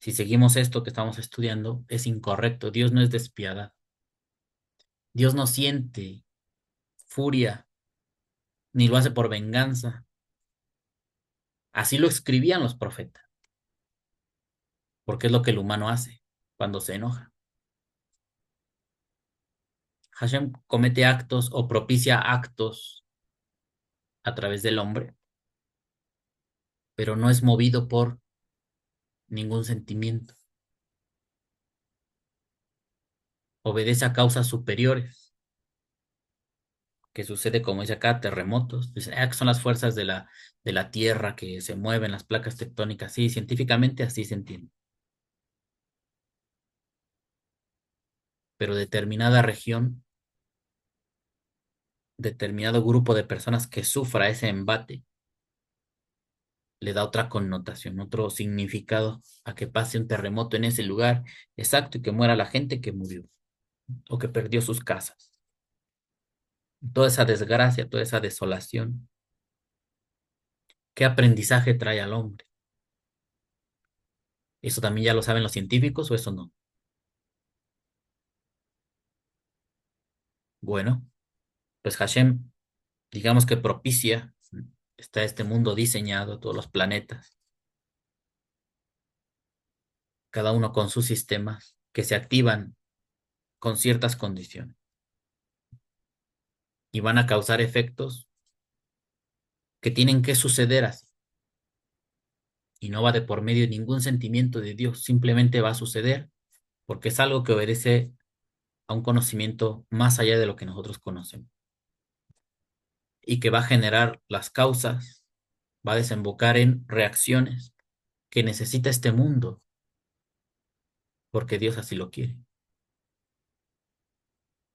si seguimos esto que estamos estudiando, es incorrecto. Dios no es despiadado. Dios no siente furia, ni lo hace por venganza. Así lo escribían los profetas, porque es lo que el humano hace cuando se enoja. Hashem comete actos o propicia actos a través del hombre, pero no es movido por ningún sentimiento. Obedece a causas superiores, que sucede, como dice acá, terremotos. Dicen, que son las fuerzas de la Tierra que se mueven, las placas tectónicas. Sí, científicamente así se entiende. Pero determinada región, determinado grupo de personas que sufra ese embate, le da otra connotación, otro significado a que pase un terremoto en ese lugar exacto y que muera la gente que murió o que perdió sus casas. Toda esa desgracia, toda esa desolación, ¿qué aprendizaje trae al hombre? ¿Eso también ya lo saben los científicos o eso no? Bueno, pues Hashem, digamos que propicia, está este mundo diseñado, todos los planetas, cada uno con sus sistemas que se activan con ciertas condiciones y van a causar efectos que tienen que suceder así. Y no va de por medio de ningún sentimiento de Dios, simplemente va a suceder porque es algo que obedece a un conocimiento más allá de lo que nosotros conocemos y que va a generar las causas, va a desembocar en reacciones que necesita este mundo porque Dios así lo quiere.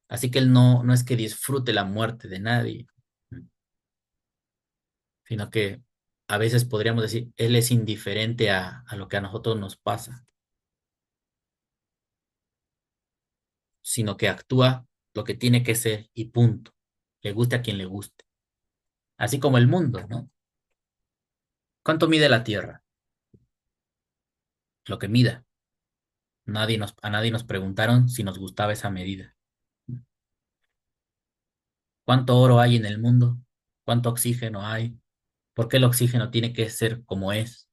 Así que Él no es que disfrute la muerte de nadie, sino que a veces podríamos decir, Él es indiferente a lo que a nosotros nos pasa, sino que actúa lo que tiene que ser y punto. Le guste a quien le guste. Así como el mundo, ¿no? ¿Cuánto mide la Tierra? Lo que mida. A nadie nos preguntaron si nos gustaba esa medida. ¿Cuánto oro hay en el mundo? ¿Cuánto oxígeno hay? ¿Por qué el oxígeno tiene que ser como es?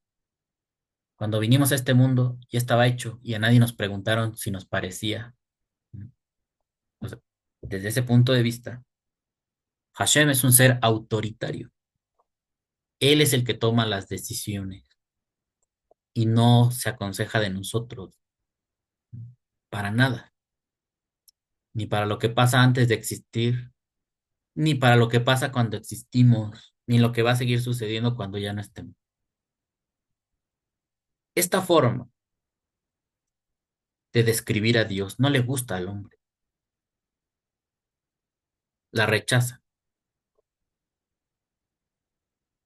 Cuando vinimos a este mundo ya estaba hecho y a nadie nos preguntaron si nos parecía. O sea, desde ese punto de vista, Hashem es un ser autoritario. Él es el que toma las decisiones y no se aconseja de nosotros para nada, ni para lo que pasa antes de existir, ni para lo que pasa cuando existimos, ni lo que va a seguir sucediendo cuando ya no estemos. Esta forma de describir a Dios no le gusta al hombre, la rechaza.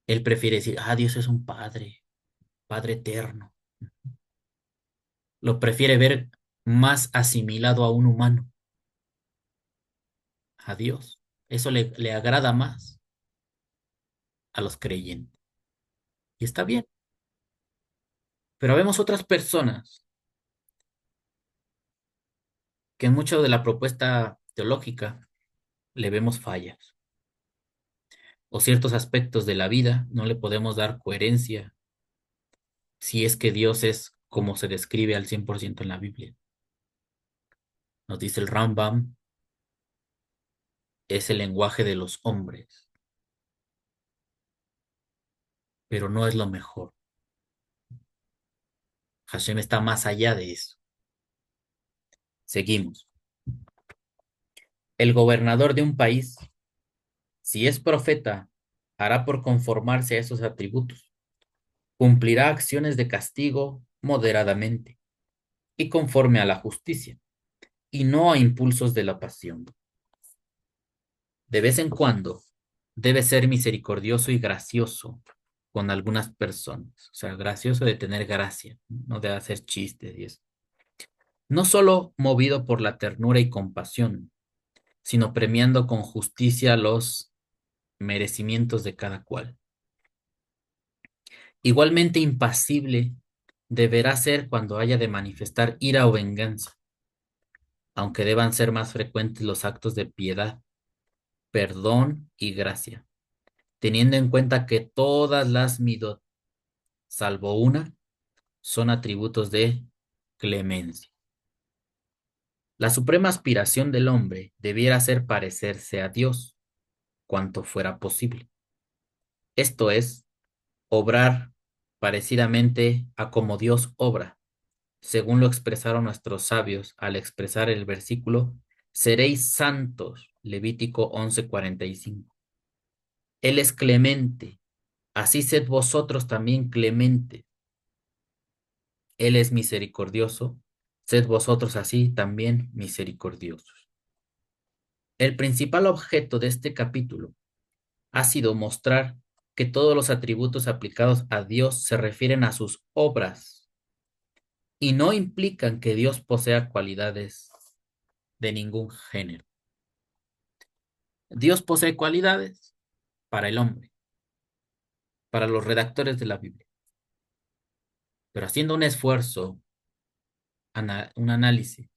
Él prefiere decir, ah, Dios es un padre, padre eterno. Lo prefiere ver más asimilado a un humano, a Dios. Eso le agrada más a los creyentes. Y está bien. Pero vemos otras personas que en mucho de la propuesta teológica le vemos fallas. o ciertos aspectos de la vida no le podemos dar coherencia si es que Dios es como se describe al 100% en la Biblia. Nos dice el Rambam, es el lenguaje de los hombres, pero no es lo mejor. Hashem está más allá de eso. Seguimos. El gobernador de un país, si es profeta, hará por conformarse a esos atributos. Cumplirá acciones de castigo moderadamente y conforme a la justicia, y no a impulsos de la pasión. De vez en cuando debe ser misericordioso y gracioso con algunas personas. O sea, gracioso de tener gracia, no de hacer chistes y eso. No solo movido por la ternura y compasión, sino premiando con justicia los merecimientos de cada cual. Igualmente impasible deberá ser cuando haya de manifestar ira o venganza, aunque deban ser más frecuentes los actos de piedad, perdón y gracia, teniendo en cuenta que todas las midot, salvo una, son atributos de clemencia. La suprema aspiración del hombre debiera ser parecerse a Dios, cuanto fuera posible. Esto es, obrar parecidamente a como Dios obra, según lo expresaron nuestros sabios al expresar el versículo, seréis santos, Levítico 11:45. Él es clemente, así sed vosotros también clementes. Él es misericordioso, sed vosotros así también misericordiosos. El principal objeto de este capítulo ha sido mostrar que todos los atributos aplicados a Dios se refieren a sus obras y no implican que Dios posea cualidades de ningún género. Dios posee cualidades para el hombre, para los redactores de la Biblia, pero haciendo un esfuerzo, un análisis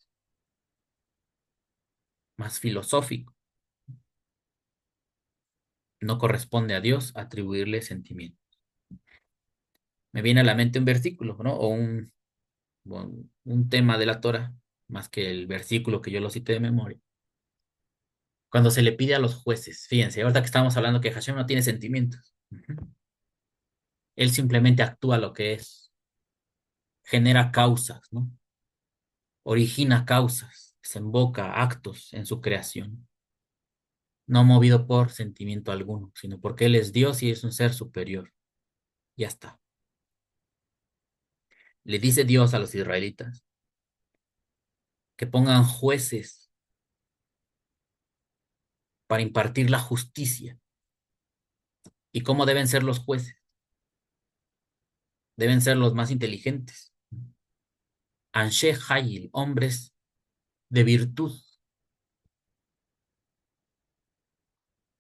más filosófico, no corresponde a Dios atribuirle sentimientos. Me viene a la mente un versículo, ¿no? O un tema de la Torah, más que el versículo que yo lo cité de memoria. Cuando se le pide a los jueces, fíjense, ahorita que estamos hablando que Hashem no tiene sentimientos. Él simplemente actúa lo que es, genera causas, ¿no? Origina causas, desemboca actos en su creación, no movido por sentimiento alguno, sino porque Él es Dios y es un ser superior. Ya está. Le dice Dios a los israelitas que pongan jueces para impartir la justicia. ¿Y cómo deben ser los jueces? Deben ser los más inteligentes. Anshe Hayil, hombres de virtud.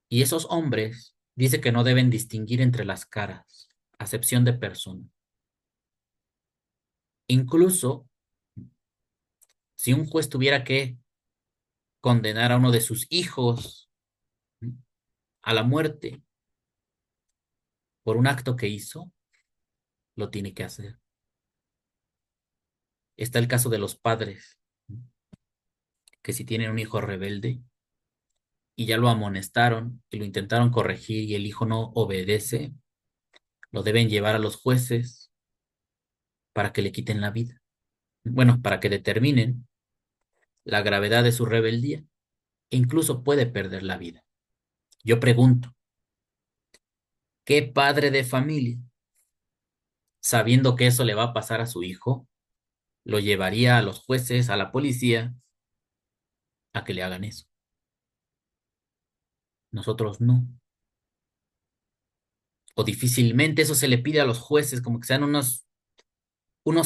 Y esos hombres dice que no deben distinguir entre las caras, acepción de persona. Incluso si un juez tuviera que condenar a uno de sus hijos a la muerte por un acto que hizo, lo tiene que hacer. Está el caso de los padres, que si tienen un hijo rebelde y ya lo amonestaron y lo intentaron corregir y el hijo no obedece, lo deben llevar a los jueces para que le quiten la vida. Bueno, para que determinen la gravedad de su rebeldía e incluso puede perder la vida. Yo pregunto, ¿qué padre de familia, sabiendo que eso le va a pasar a su hijo, lo llevaría a los jueces, a la policía, a que le hagan eso? Nosotros no. O difícilmente eso se le pide a los jueces, como que sean unos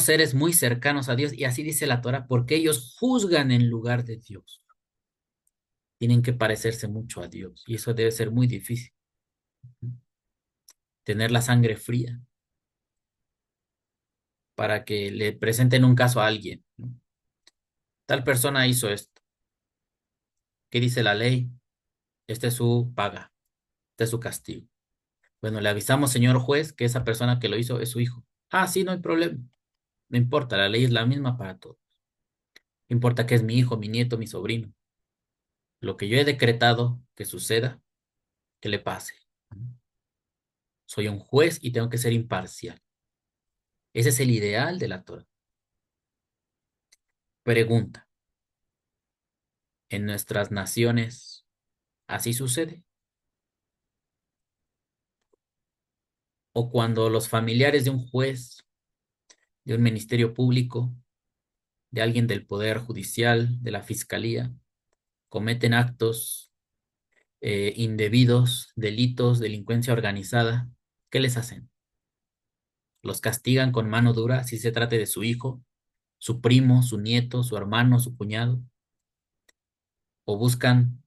seres muy cercanos a Dios, y así dice la Torah, porque ellos juzgan en lugar de Dios. Tienen que parecerse mucho a Dios, y eso debe ser muy difícil. Tener la sangre fría para que le presenten un caso a alguien, ¿no? Tal persona hizo esto. ¿Qué dice la ley? Esta es su paga. Este es su castigo. Bueno, le avisamos, señor juez, que esa persona que lo hizo es su hijo. Ah, sí, no hay problema. No importa, la ley es la misma para todos. No importa que es mi hijo, mi nieto, mi sobrino. Lo que yo he decretado que suceda, que le pase. Soy un juez y tengo que ser imparcial. Ese es el ideal de la Torah. Pregunta, ¿en nuestras naciones así sucede? ¿O cuando los familiares de un juez, de un ministerio público, de alguien del poder judicial, de la fiscalía, cometen actos indebidos, delitos, delincuencia organizada, ¿qué les hacen? ¿Los castigan con mano dura si se trate de su hijo, su primo, su nieto, su hermano, su cuñado? ¿O buscan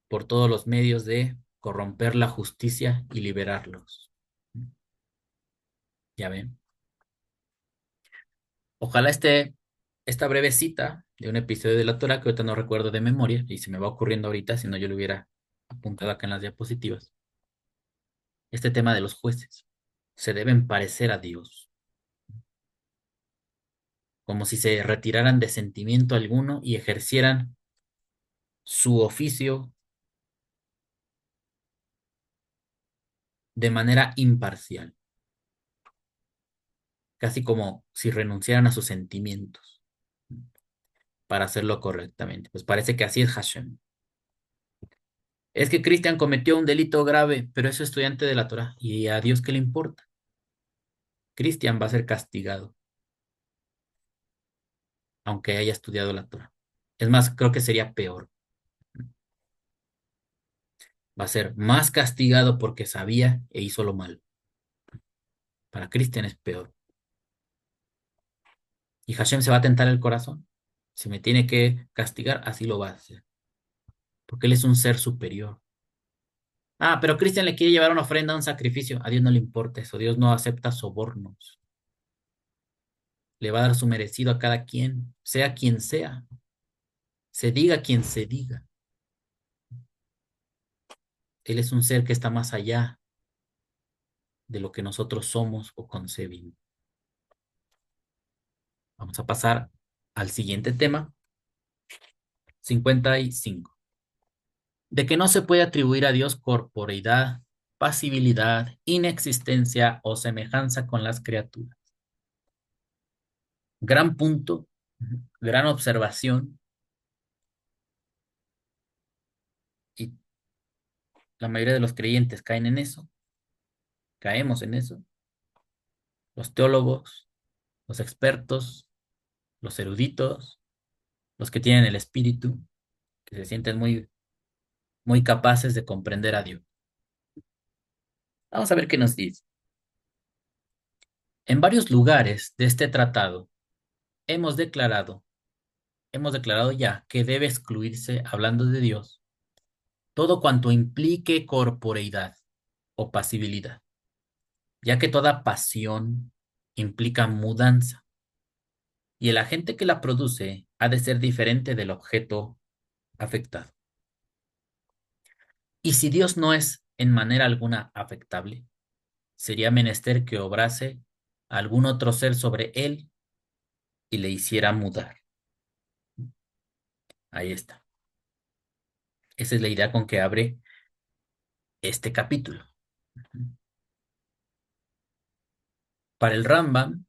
por todos los medios de corromper la justicia y liberarlos? Ya ven. Ojalá esta breve cita de un episodio de la Torah, que ahorita no recuerdo de memoria, y se me va ocurriendo ahorita, si no yo lo hubiera apuntado acá en las diapositivas, este tema de los jueces. Se deben parecer a Dios, como si se retiraran de sentimiento alguno y ejercieran su oficio de manera imparcial, casi como si renunciaran a sus sentimientos para hacerlo correctamente. Pues parece que así es Hashem. Es que Cristian cometió un delito grave, pero es estudiante de la Torah. ¿Y a Dios qué le importa? Cristian va a ser castigado, aunque haya estudiado la Torah. Es más, creo que sería peor. Va a ser más castigado porque sabía e hizo lo malo. Para Cristian es peor. Y Hashem se va a tentar el corazón. Si me tiene que castigar, así lo va a hacer. Porque Él es un ser superior. Ah, pero Cristian le quiere llevar una ofrenda, un sacrificio. A Dios no le importa eso. Dios no acepta sobornos. Le va a dar su merecido a cada quien sea. Se diga quien se diga. Él es un ser que está más allá de lo que nosotros somos o concebimos. Vamos a pasar al siguiente tema, 55. De que no se puede atribuir a Dios corporeidad, pasibilidad, inexistencia o semejanza con las criaturas. Gran punto, gran observación, y la mayoría de los creyentes caen en eso, caemos en eso. Los teólogos, los expertos, los eruditos, los que tienen el espíritu, que se sienten muy capaces de comprender a Dios. Vamos a ver qué nos dice. En varios lugares de este tratado hemos declarado, hemos declarado ya que debe excluirse, hablando de Dios, todo cuanto implique corporeidad o pasibilidad, ya que toda pasión implica mudanza y el agente que la produce ha de ser diferente del objeto afectado. Y si Dios no es en manera alguna afectable, sería menester que obrase algún otro ser sobre él y le hiciera mudar. Ahí está. Esa es la idea con que abre este capítulo. Para el Rambam,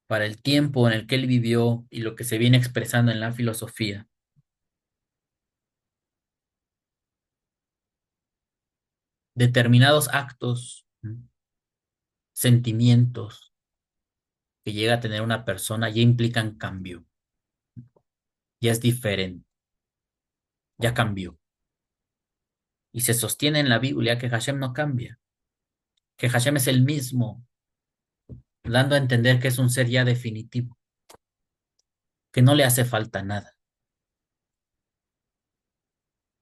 para el tiempo en el que él vivió y lo que se viene expresando en la filosofía, determinados actos, sentimientos que llega a tener una persona ya implican cambio, ya es diferente, ya cambió. Y se sostiene en la Biblia que Hashem no cambia, que Hashem es el mismo, dando a entender que es un ser ya definitivo, que no le hace falta nada.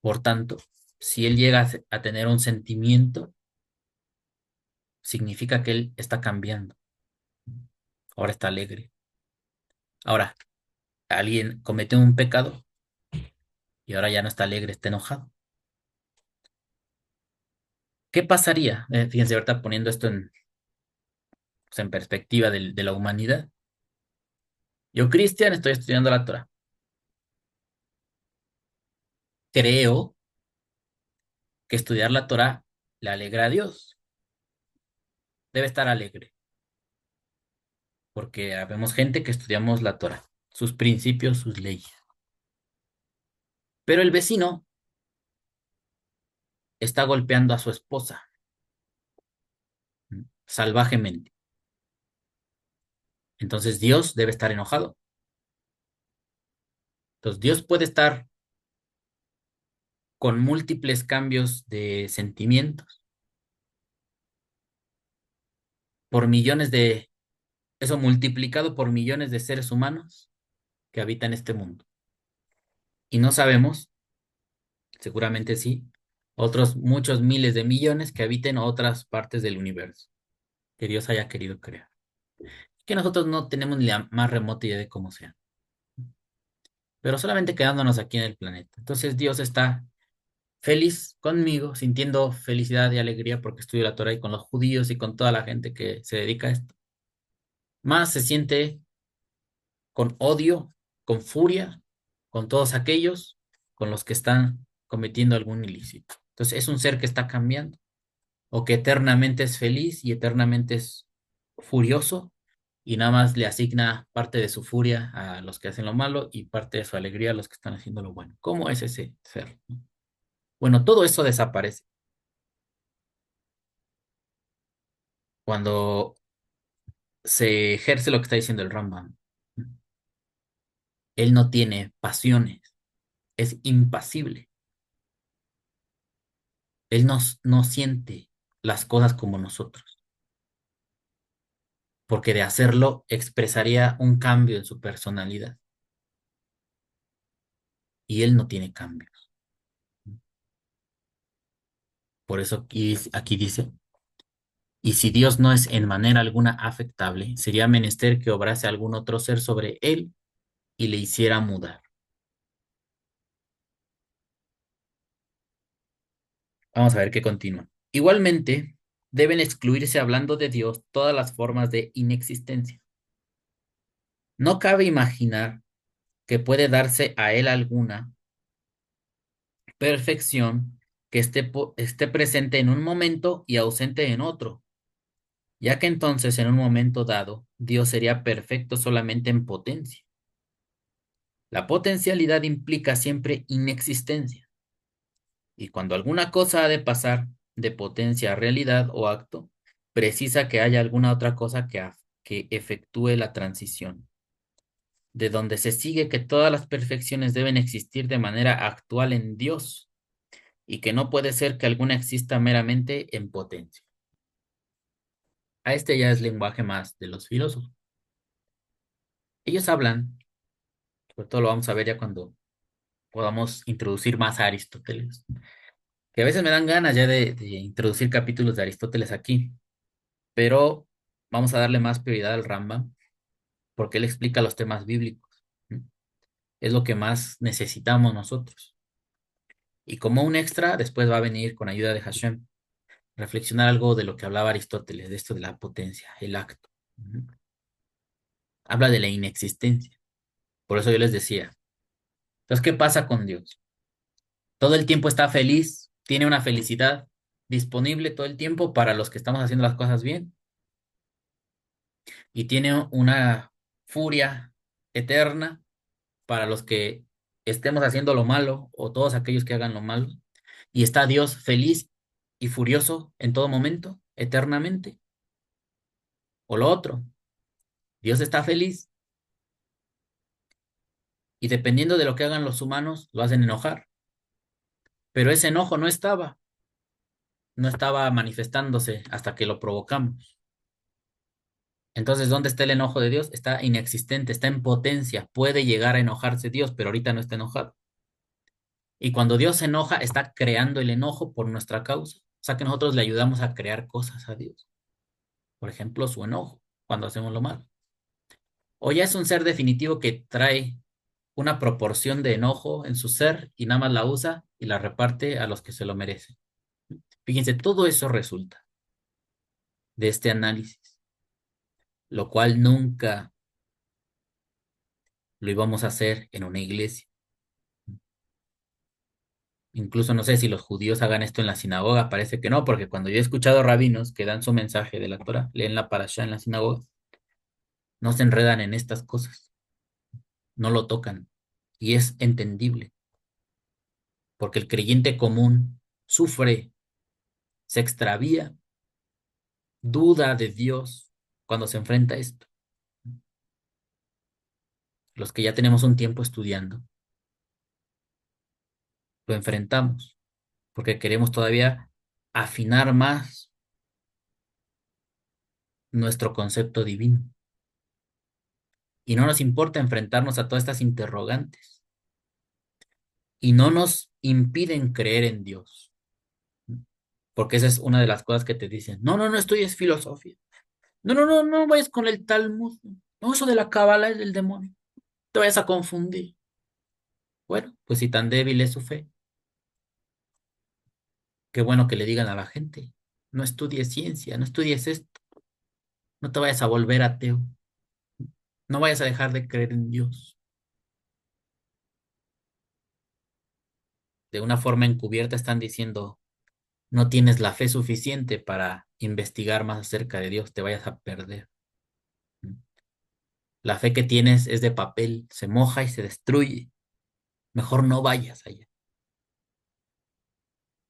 Por tanto, si él llega a tener un sentimiento, significa que él está cambiando. Ahora está alegre. Ahora, alguien comete un pecado, y ahora ya no está alegre, está enojado. ¿Qué pasaría? Fíjense, ahorita poniendo esto en, pues, en perspectiva de la humanidad. Yo, Cristian, estoy estudiando la Torah. Creo que estudiar la Torah le alegra a Dios. Debe estar alegre, porque habemos gente que estudiamos la Torah, sus principios, sus leyes. Pero el vecino está golpeando a su esposa salvajemente. Entonces Dios debe estar enojado. Entonces Dios puede estar con múltiples cambios de sentimientos por millones de, eso multiplicado por millones de seres humanos que habitan este mundo. Y no sabemos, seguramente sí, otros muchos miles de millones que habiten otras partes del universo que Dios haya querido crear. Que nosotros no tenemos ni la más remota idea de cómo sea, pero solamente quedándonos aquí en el planeta. Entonces Dios está feliz conmigo, sintiendo felicidad y alegría porque estudio la Torah y con los judíos y con toda la gente que se dedica a esto. Más se siente con odio, con furia, con todos aquellos con los que están cometiendo algún ilícito. Entonces es un ser que está cambiando o que eternamente es feliz y eternamente es furioso y nada más le asigna parte de su furia a los que hacen lo malo y parte de su alegría a los que están haciendo lo bueno. ¿Cómo es ese ser? Bueno, todo eso desaparece cuando se ejerce lo que está diciendo el Rambam. Él no tiene pasiones, es impasible. Él no siente las cosas como nosotros, porque de hacerlo expresaría un cambio en su personalidad y él no tiene cambios. Por eso aquí dice, y si Dios no es en manera alguna afectable, sería menester que obrase algún otro ser sobre él y le hiciera mudar. Vamos a ver qué continúa. Igualmente, deben excluirse hablando de Dios todas las formas de inexistencia. No cabe imaginar que puede darse a él alguna perfección que esté presente en un momento y ausente en otro, ya que entonces en un momento dado Dios sería perfecto solamente en potencia. La potencialidad implica siempre inexistencia, y cuando alguna cosa ha de pasar de potencia a realidad o acto, precisa que haya alguna otra cosa que efectúe la transición, de donde se sigue que todas las perfecciones deben existir de manera actual en Dios y que no puede ser que alguna exista meramente en potencia. A este ya es lenguaje más de los filósofos. Ellos hablan, sobre todo lo vamos a ver ya cuando podamos introducir más a Aristóteles, que a veces me dan ganas ya de introducir capítulos de Aristóteles aquí, pero vamos a darle más prioridad al Rambam porque él explica los temas bíblicos. ¿Mm? Es lo que más necesitamos nosotros. Y como un extra, después va a venir con ayuda de Hashem, reflexionar algo de lo que hablaba Aristóteles, de esto de la potencia, el acto. Ujú. Habla de la inexistencia. Por eso yo les decía, entonces, ¿qué pasa con Dios? Todo el tiempo está feliz, tiene una felicidad disponible todo el tiempo para los que estamos haciendo las cosas bien y tiene una furia eterna para los que estemos haciendo lo malo o todos aquellos que hagan lo malo. Y está Dios feliz y furioso en todo momento, eternamente. O lo otro, Dios está feliz y dependiendo de lo que hagan los humanos, lo hacen enojar. Pero ese enojo no estaba manifestándose hasta que lo provocamos. Entonces, ¿dónde está el enojo de Dios? Está inexistente, está en potencia. Puede llegar a enojarse Dios, pero ahorita no está enojado. Y cuando Dios se enoja, está creando el enojo por nuestra causa. O sea que nosotros le ayudamos a crear cosas a Dios. Por ejemplo, su enojo, cuando hacemos lo malo. O ya es un ser definitivo que trae una proporción de enojo en su ser y nada más la usa y la reparte a los que se lo merecen. Fíjense, todo eso resulta de este análisis, lo cual nunca lo íbamos a hacer en una iglesia. Incluso no sé si los judíos hagan esto en la sinagoga, parece que no, porque cuando yo he escuchado rabinos que dan su mensaje de la Torah, leen la parashá en la sinagoga, no se enredan en estas cosas, no lo tocan. Y es entendible, porque el creyente común sufre, se extravía, duda de Dios cuando se enfrenta a esto. Los que ya tenemos un tiempo estudiando, lo enfrentamos, porque queremos todavía afinar más nuestro concepto divino. Y no nos importa enfrentarnos a todas estas interrogantes. Y no nos impiden creer en Dios. Porque esa es una de las cosas que te dicen. No, no, no estudies filosofía. No, no, no, no vayas con el Talmud. No, eso de la cábala es del demonio. Te vayas a confundir. Bueno, pues si tan débil es su fe, qué bueno que le digan a la gente. No estudies ciencia, no estudies esto. No te vayas a volver ateo. No vayas a dejar de creer en Dios. De una forma encubierta están diciendo, no tienes la fe suficiente para investigar más acerca de Dios, te vayas a perder. La fe que tienes es de papel, se moja y se destruye. Mejor no vayas allá,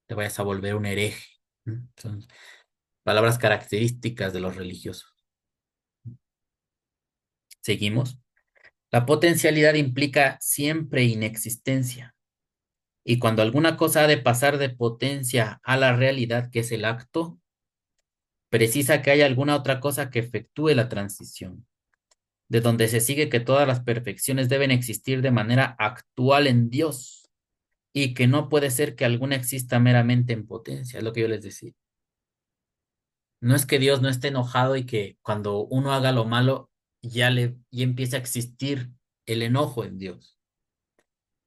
te vayas a volver un hereje. Son palabras características de los religiosos. Seguimos. La potencialidad implica siempre inexistencia. Y cuando alguna cosa ha de pasar de potencia a la realidad, que es el acto, precisa que haya alguna otra cosa que efectúe la transición, de donde se sigue que todas las perfecciones deben existir de manera actual en Dios y que no puede ser que alguna exista meramente en potencia, es lo que yo les decía. No es que Dios no esté enojado y que cuando uno haga lo malo ya empiece a existir el enojo en Dios.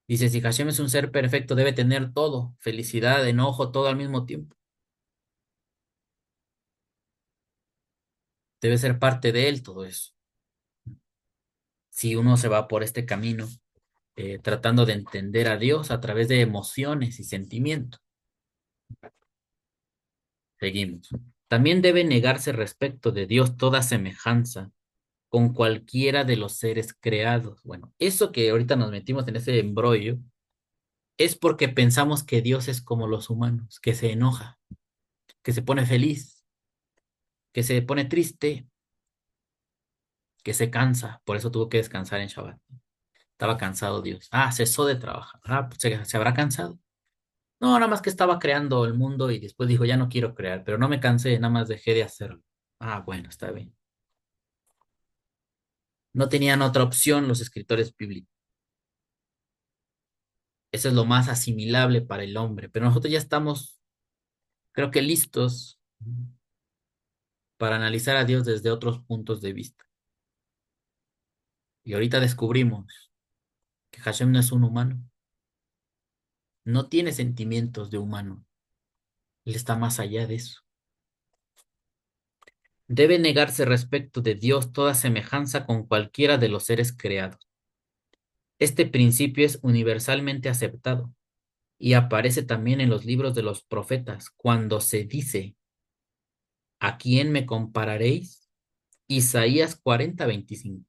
Dice, si Hashem es un ser perfecto, debe tener todo, felicidad, enojo, todo al mismo tiempo. Debe ser parte de él todo eso. Si uno se va por este camino, tratando de entender a Dios a través de emociones y sentimientos. Seguimos. También debe negarse respecto de Dios toda semejanza con cualquiera de los seres creados. Bueno, eso que ahorita nos metimos en ese embrollo es porque pensamos que Dios es como los humanos, que se enoja, que se pone feliz, que se pone triste, que se cansa. Por eso tuvo que descansar en Shabbat. Estaba cansado Dios. Ah, cesó de trabajar. Ah, pues se habrá cansado. No, nada más que estaba creando el mundo y después dijo, ya no quiero crear, pero no me cansé, nada más dejé de hacerlo. Ah, bueno, está bien. No tenían otra opción los escritores bíblicos. Eso es lo más asimilable para el hombre, pero nosotros ya estamos, creo que listos para analizar a Dios desde otros puntos de vista. Y ahorita descubrimos que Hashem no es un humano, no tiene sentimientos de humano, él está más allá de eso. Debe negarse respecto de Dios toda semejanza con cualquiera de los seres creados. Este principio es universalmente aceptado y aparece también en los libros de los profetas cuando se dice, ¿a quién me compararéis? Isaías 40:25.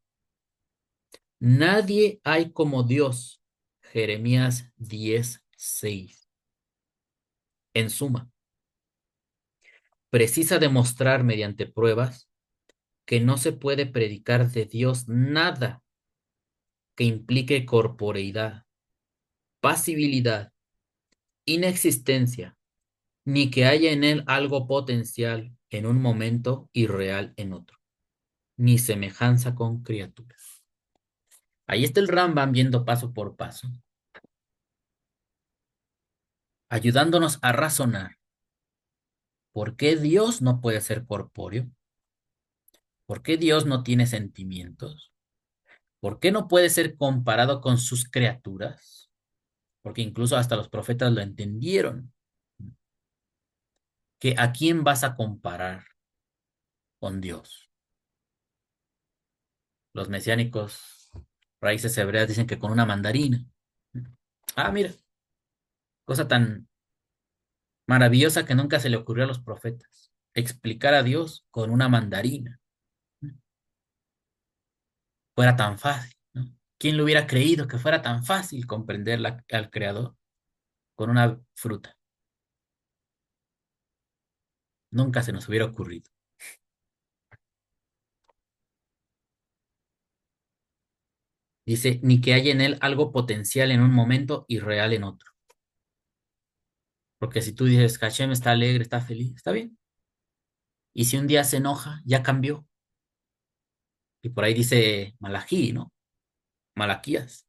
Nadie hay como Dios. Jeremías 10:6. En suma, precisa demostrar mediante pruebas que no se puede predicar de Dios nada que implique corporeidad, pasibilidad, inexistencia, ni que haya en él algo potencial en un momento y real en otro, ni semejanza con criaturas. Ahí está el Rambam viendo paso por paso, ayudándonos a razonar por qué Dios no puede ser corpóreo, por qué Dios no tiene sentimientos, por qué no puede ser comparado con sus criaturas, porque incluso hasta los profetas lo entendieron. que a quién vas a comparar con Dios. Los mesiánicos, raíces hebreas, dicen que con una mandarina. Ah, mira, cosa tan maravillosa que nunca se le ocurrió a los profetas. Explicar a Dios con una mandarina. Fuera tan fácil, ¿no? ¿Quién le hubiera creído que fuera tan fácil comprender al Creador con una fruta? Nunca se nos hubiera ocurrido. Dice, ni que haya en él algo potencial en un momento y real en otro. Porque si tú dices, Hashem está alegre, está feliz, está bien. Y si un día se enoja, ya cambió. Y por ahí dice Malají, ¿no? Malaquías.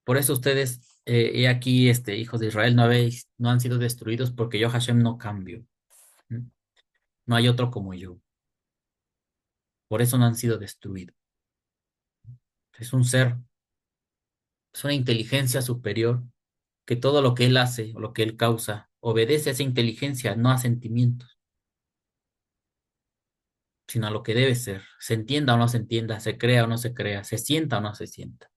Por eso ustedes, he aquí, hijos de Israel, no han sido destruidos porque yo, Hashem, no cambio. ¿Mm? No hay otro como yo. Por eso no han sido destruidos. Es un ser, es una inteligencia superior que todo lo que él hace o lo que él causa obedece a esa inteligencia, no a sentimientos, sino a lo que debe ser. Se entienda o no se entienda, se crea o no se crea, se sienta o no se sienta.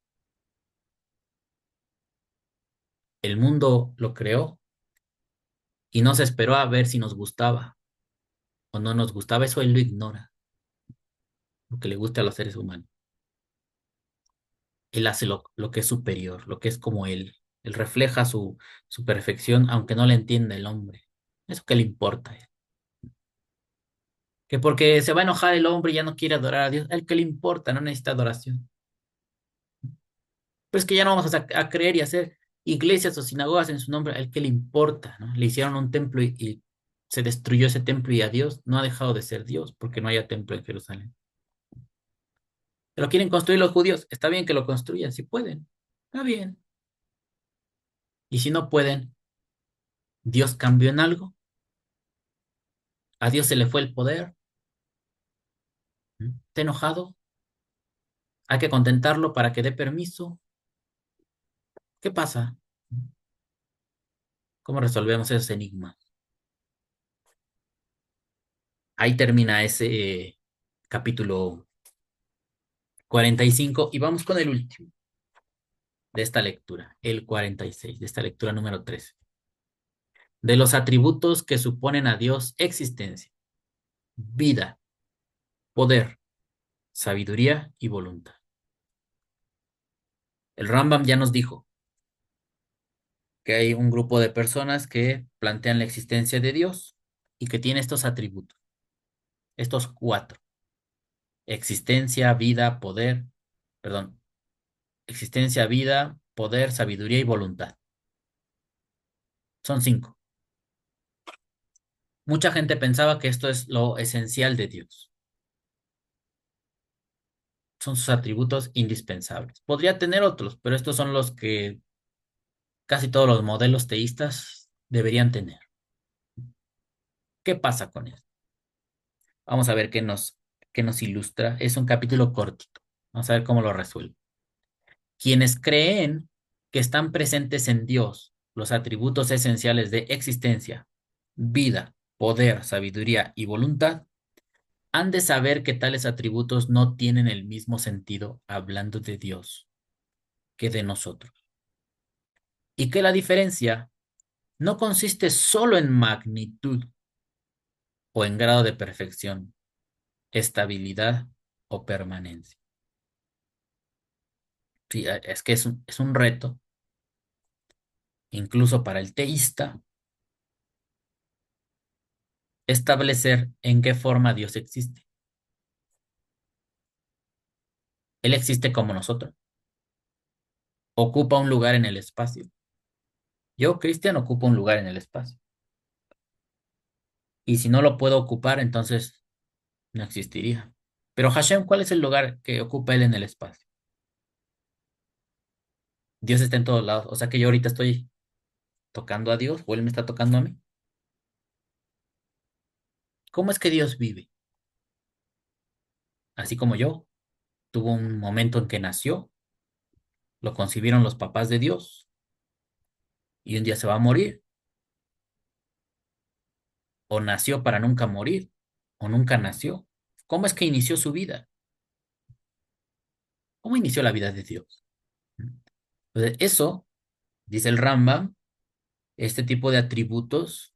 El mundo lo creó y no se esperó a ver si nos gustaba o no nos gustaba. Eso él lo ignora, lo que le gusta a los seres humanos. Él hace lo que es superior, lo que es como él. Él refleja su perfección, aunque no le entienda el hombre. Eso que le importa. Que porque se va a enojar el hombre y ya no quiere adorar a Dios. A él que le importa, no necesita adoración. Pero es que ya no vamos a creer y hacer iglesias o sinagogas en su nombre. A él que le importa, ¿no? Le hicieron un templo y se destruyó ese templo y a Dios no ha dejado de ser Dios porque no haya templo en Jerusalén. Pero quieren construir los judíos. Está bien que lo construyan, si pueden. Está bien. Y si no pueden, Dios cambió en algo. A Dios se le fue el poder. ¿Mm? ¿Está enojado? Hay que contentarlo para que dé permiso. ¿Qué pasa? ¿Cómo resolvemos ese enigma? Ahí termina ese capítulo 45 y vamos con el último de esta lectura, el 46 de esta lectura número 13. De los atributos que suponen a Dios existencia, vida, poder, sabiduría y voluntad. El Rambam ya nos dijo que hay un grupo de personas que plantean la existencia de Dios y que tiene estos atributos, estos cuatro: existencia, vida, poder, perdón, existencia, vida, poder, sabiduría y voluntad. Son cinco. Mucha gente pensaba que esto es lo esencial de Dios. Son sus atributos indispensables. Podría tener otros, pero estos son los que casi todos los modelos teístas deberían tener. ¿Qué pasa con esto? Vamos a ver qué nos ilustra. Es un capítulo cortito. Vamos a ver cómo lo resuelve. Quienes creen que están presentes en Dios los atributos esenciales de existencia, vida, poder, sabiduría y voluntad, han de saber que tales atributos no tienen el mismo sentido hablando de Dios que de nosotros, y que la diferencia no consiste solo en magnitud o en grado de perfección, estabilidad o permanencia. Sí, es que es un reto, incluso para el teísta, establecer en qué forma Dios existe. Él existe como nosotros, ocupa un lugar en el espacio. Yo, Cristian, ocupo un lugar en el espacio. Y si no lo puedo ocupar, entonces no existiría. Pero Hashem, ¿cuál es el lugar que ocupa él en el espacio? Dios está en todos lados. O sea que yo ahorita estoy tocando a Dios o él me está tocando a mí. ¿Cómo es que Dios vive? Así como yo. Tuvo un momento en que nació, lo concibieron los papás de Dios y un día se va a morir. o nació para nunca morir, o nunca nació. ¿Cómo es que inició su vida? ¿Cómo inició la vida de Dios? Entonces, eso, dice el Rambam, este tipo de atributos,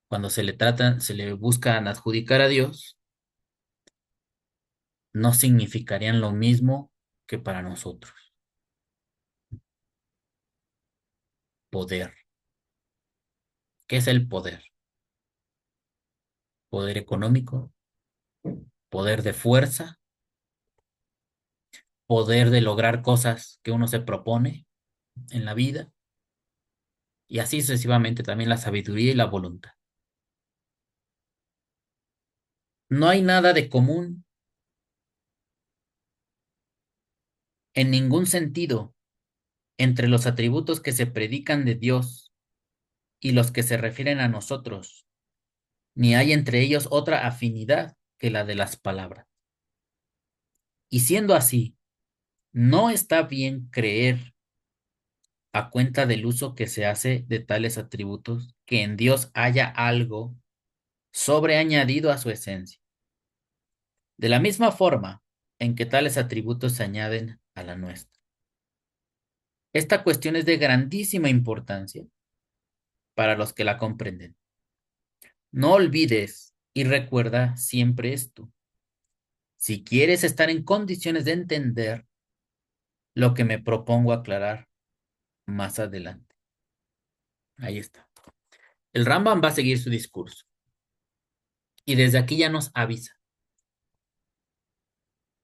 cuando se le tratan, se le buscan adjudicar a Dios, no significarían lo mismo que para nosotros. Poder. ¿Qué es el poder? Poder económico, poder de fuerza, poder de lograr cosas que uno se propone en la vida, y así sucesivamente también la sabiduría y la voluntad. No hay nada de común en ningún sentido entre los atributos que se predican de Dios y los que se refieren a nosotros, ni hay entre ellos otra afinidad que la de las palabras. Y siendo así, no está bien creer a cuenta del uso que se hace de tales atributos que en Dios haya algo sobreañadido a su esencia, de la misma forma en que tales atributos se añaden a la nuestra. Esta cuestión es de grandísima importancia para los que la comprenden. No olvides y recuerda siempre esto. Si quieres estar en condiciones de entender lo que me propongo aclarar más adelante. Ahí está. El Rambam va a seguir su discurso y desde aquí ya nos avisa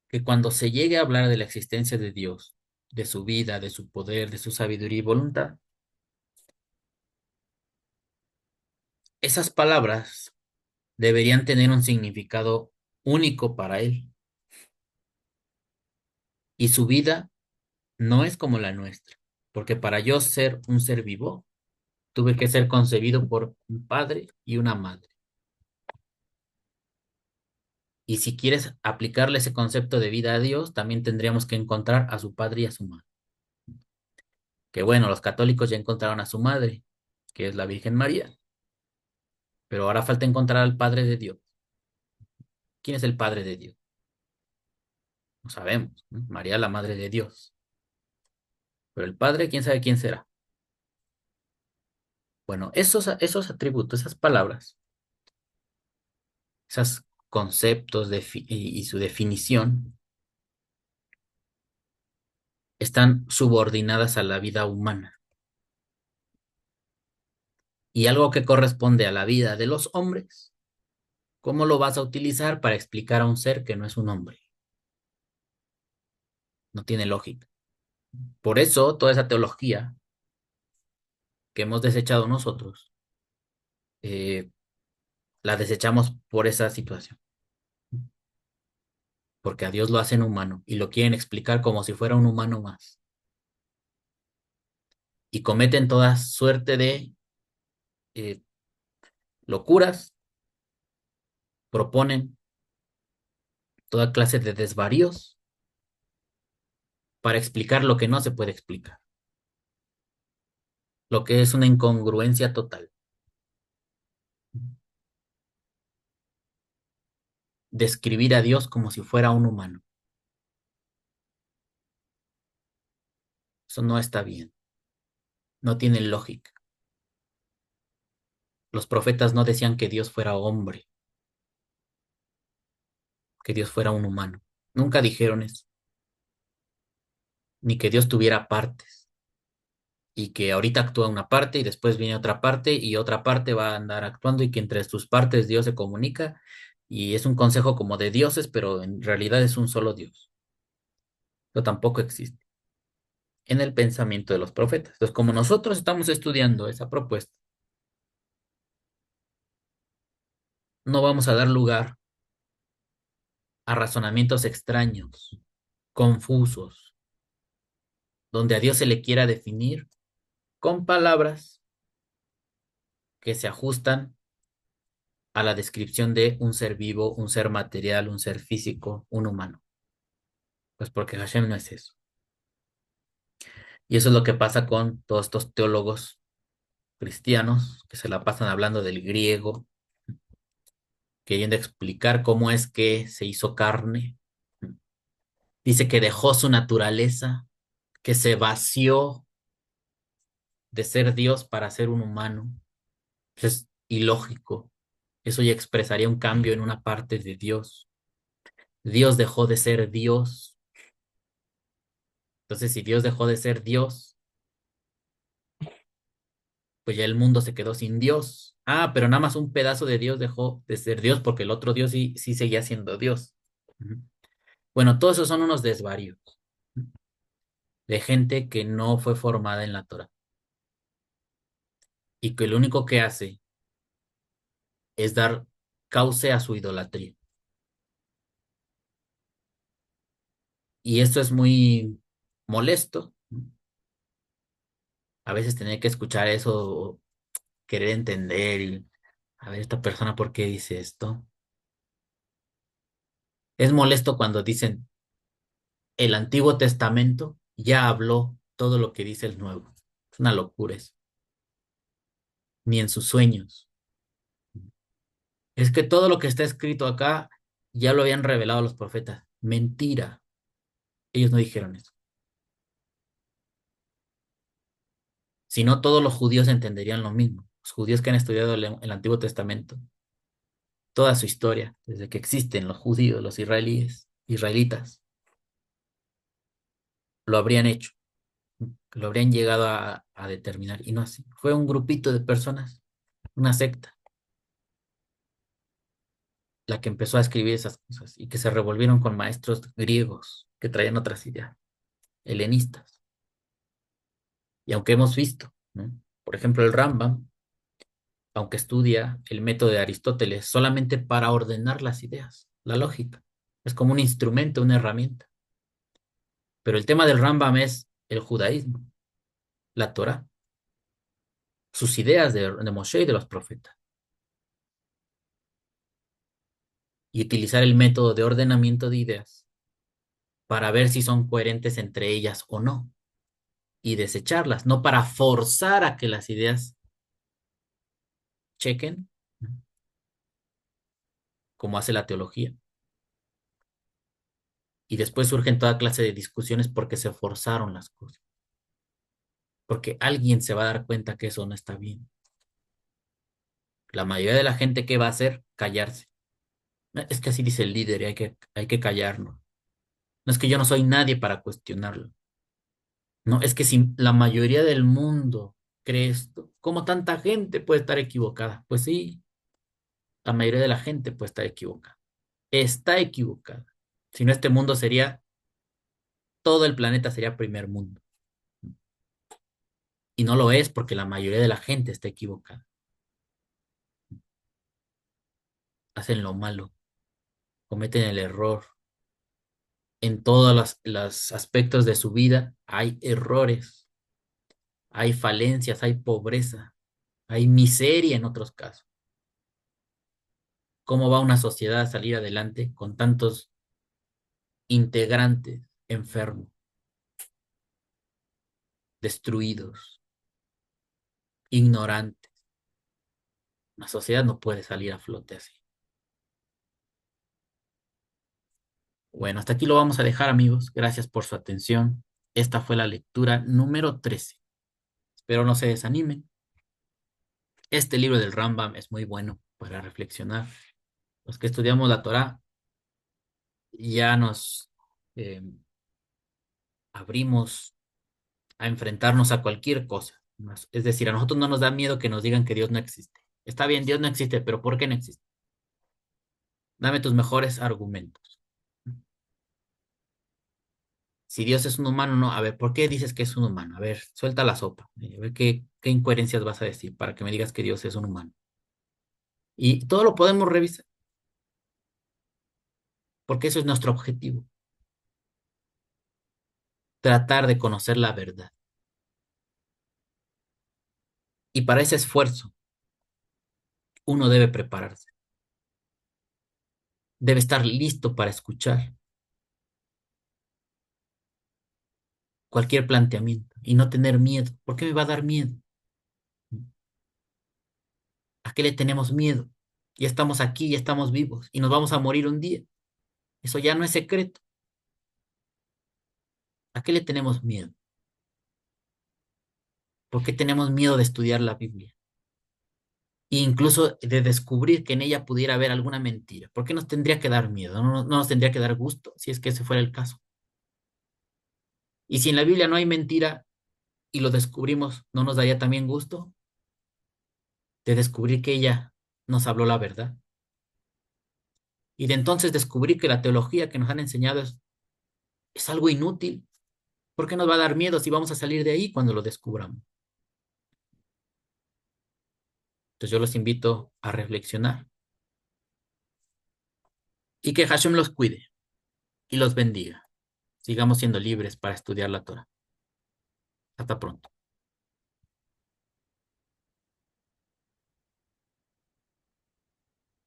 que cuando se llegue a hablar de la existencia de Dios, de su vida, de su poder, de su sabiduría y voluntad, esas palabras deberían tener un significado único para él. Y su vida no es como la nuestra, porque para yo ser un ser vivo, tuve que ser concebido por un padre y una madre. Y si quieres aplicarle ese concepto de vida a Dios, también tendríamos que encontrar a su padre y a su madre. Que bueno, los católicos ya encontraron a su madre, que es la Virgen María, pero ahora falta encontrar al Padre de Dios. ¿Quién es el Padre de Dios? No sabemos, ¿no? María, la Madre de Dios. Pero el Padre, ¿quién sabe quién será? Bueno, esos atributos, esas palabras, esos conceptos y su definición están subordinadas a la vida humana. Y algo que corresponde a la vida de los hombres, ¿cómo lo vas a utilizar para explicar a un ser que no es un hombre? No tiene lógica. Por eso, toda esa teología que hemos desechado nosotros, eh, la desechamos por esa situación. Porque a Dios lo hacen humano y lo quieren explicar como si fuera un humano más. Y cometen toda suerte de eh, locuras, proponen toda clase de desvaríos para explicar lo que no se puede explicar, lo que es una incongruencia total. Describir a Dios como si fuera un humano. Eso no está bien, no tiene lógica. Los profetas no decían que Dios fuera hombre, que Dios fuera un humano. Nunca dijeron eso, ni que Dios tuviera partes y que ahorita actúa una parte y después viene otra parte y otra parte va a andar actuando y que entre sus partes Dios se comunica y es un consejo como de dioses, pero en realidad es un solo Dios. Eso tampoco existe en el pensamiento de los profetas. Entonces, como nosotros estamos estudiando esa propuesta, no vamos a dar lugar a razonamientos extraños, confusos, donde a Dios se le quiera definir con palabras que se ajustan a la descripción de un ser vivo, un ser material, un ser físico, un humano. Pues porque Hashem no es eso. Y eso es lo que pasa con todos estos teólogos cristianos que se la pasan hablando del griego, queriendo explicar cómo es que se hizo carne. Dice que dejó su naturaleza, que se vació de ser Dios para ser un humano. Pues es ilógico. Eso ya expresaría un cambio en una parte de Dios. Dios dejó de ser Dios. Entonces, si Dios dejó de ser Dios, pues ya el mundo se quedó sin Dios. Ah, pero nada más un pedazo de Dios dejó de ser Dios porque el otro Dios sí seguía siendo Dios. Ujú. Bueno, todos esos son unos desvarios de gente que no fue formada en la Torah y que lo único que hace es dar cauce a su idolatría. Y esto es muy molesto. A veces tener que escuchar eso, querer entender y a ver esta persona por qué dice esto. Es molesto cuando dicen el Antiguo Testamento ya habló todo lo que dice el Nuevo. Es una locura eso. Ni en sus sueños. Es que todo lo que está escrito acá ya lo habían revelado los profetas. Mentira. Ellos no dijeron eso. Si no, todos los judíos entenderían lo mismo. Los judíos que han estudiado el Antiguo Testamento, toda su historia, desde que existen los judíos, los israelitas, lo habrían hecho, lo habrían llegado a determinar, y no así. Fue un grupito de personas, una secta, la que empezó a escribir esas cosas y que se revolvieron con maestros griegos que traían otras ideas, helenistas. Y aunque hemos visto, ¿no? Por ejemplo, el Rambam, aunque estudia el método de Aristóteles solamente para ordenar las ideas, la lógica, es como un instrumento, una herramienta. Pero el tema del Rambam es el judaísmo, la Torah, sus ideas de Moshe y de los profetas, y utilizar el método de ordenamiento de ideas para ver si son coherentes entre ellas o no, y desecharlas, no para forzar a que las ideas chequen, ¿no? Como hace la teología. Y después surgen toda clase de discusiones porque se forzaron las cosas, porque alguien se va a dar cuenta que eso no está bien. La mayoría de la gente, ¿qué va a hacer? Callarse. Es que así dice el líder y hay que callarnos. No es que yo no soy nadie para cuestionarlo. No, es que si la mayoría del mundo cree esto, ¿cómo tanta gente puede estar equivocada? Pues sí, la mayoría de la gente puede estar equivocada. Está equivocada. Si no, este mundo sería, todo el planeta sería primer mundo. Y no lo es porque la mayoría de la gente está equivocada. Hacen lo malo, cometen el error. En todos los aspectos de su vida hay errores, hay falencias, hay pobreza, hay miseria en otros casos. ¿Cómo va una sociedad a salir adelante con tantos integrantes enfermos, destruidos, ignorantes? Una sociedad no puede salir a flote así. Bueno, hasta aquí lo vamos a dejar, amigos. Gracias por su atención. Esta fue la lectura número 13. Espero no se desanimen. Este libro del Rambam es muy bueno para reflexionar. Los que estudiamos la Torá ya nos eh, abrimos a enfrentarnos a cualquier cosa. Es decir, a nosotros no nos da miedo que nos digan que Dios no existe. Está bien, Dios no existe, pero ¿por qué no existe? Dame tus mejores argumentos. Si Dios es un humano, no. A ver, ¿por qué dices que es un humano? A ver, suelta la sopa. A ver qué incoherencias vas a decir para que me digas que Dios es un humano. Y todo lo podemos revisar, porque eso es nuestro objetivo, tratar de conocer la verdad. Y para ese esfuerzo, uno debe prepararse, debe estar listo para escuchar cualquier planteamiento y no tener miedo. ¿Por qué me va a dar miedo? ¿A qué le tenemos miedo? Ya estamos aquí, ya estamos vivos y nos vamos a morir un día. Eso ya no es secreto. ¿A qué le tenemos miedo? ¿Por qué tenemos miedo de estudiar la Biblia? E incluso de descubrir que en ella pudiera haber alguna mentira. ¿Por qué nos tendría que dar miedo? No nos tendría que dar gusto si es que ese fuera el caso. Y si en la Biblia no hay mentira y lo descubrimos, ¿no nos daría también gusto de descubrir que ella nos habló la verdad? Y de entonces descubrir que la teología que nos han enseñado es algo inútil. ¿Por qué nos va a dar miedo si vamos a salir de ahí cuando lo descubramos? Entonces yo los invito a reflexionar y que Hashem los cuide y los bendiga. Sigamos siendo libres para estudiar la Torah. Hasta pronto.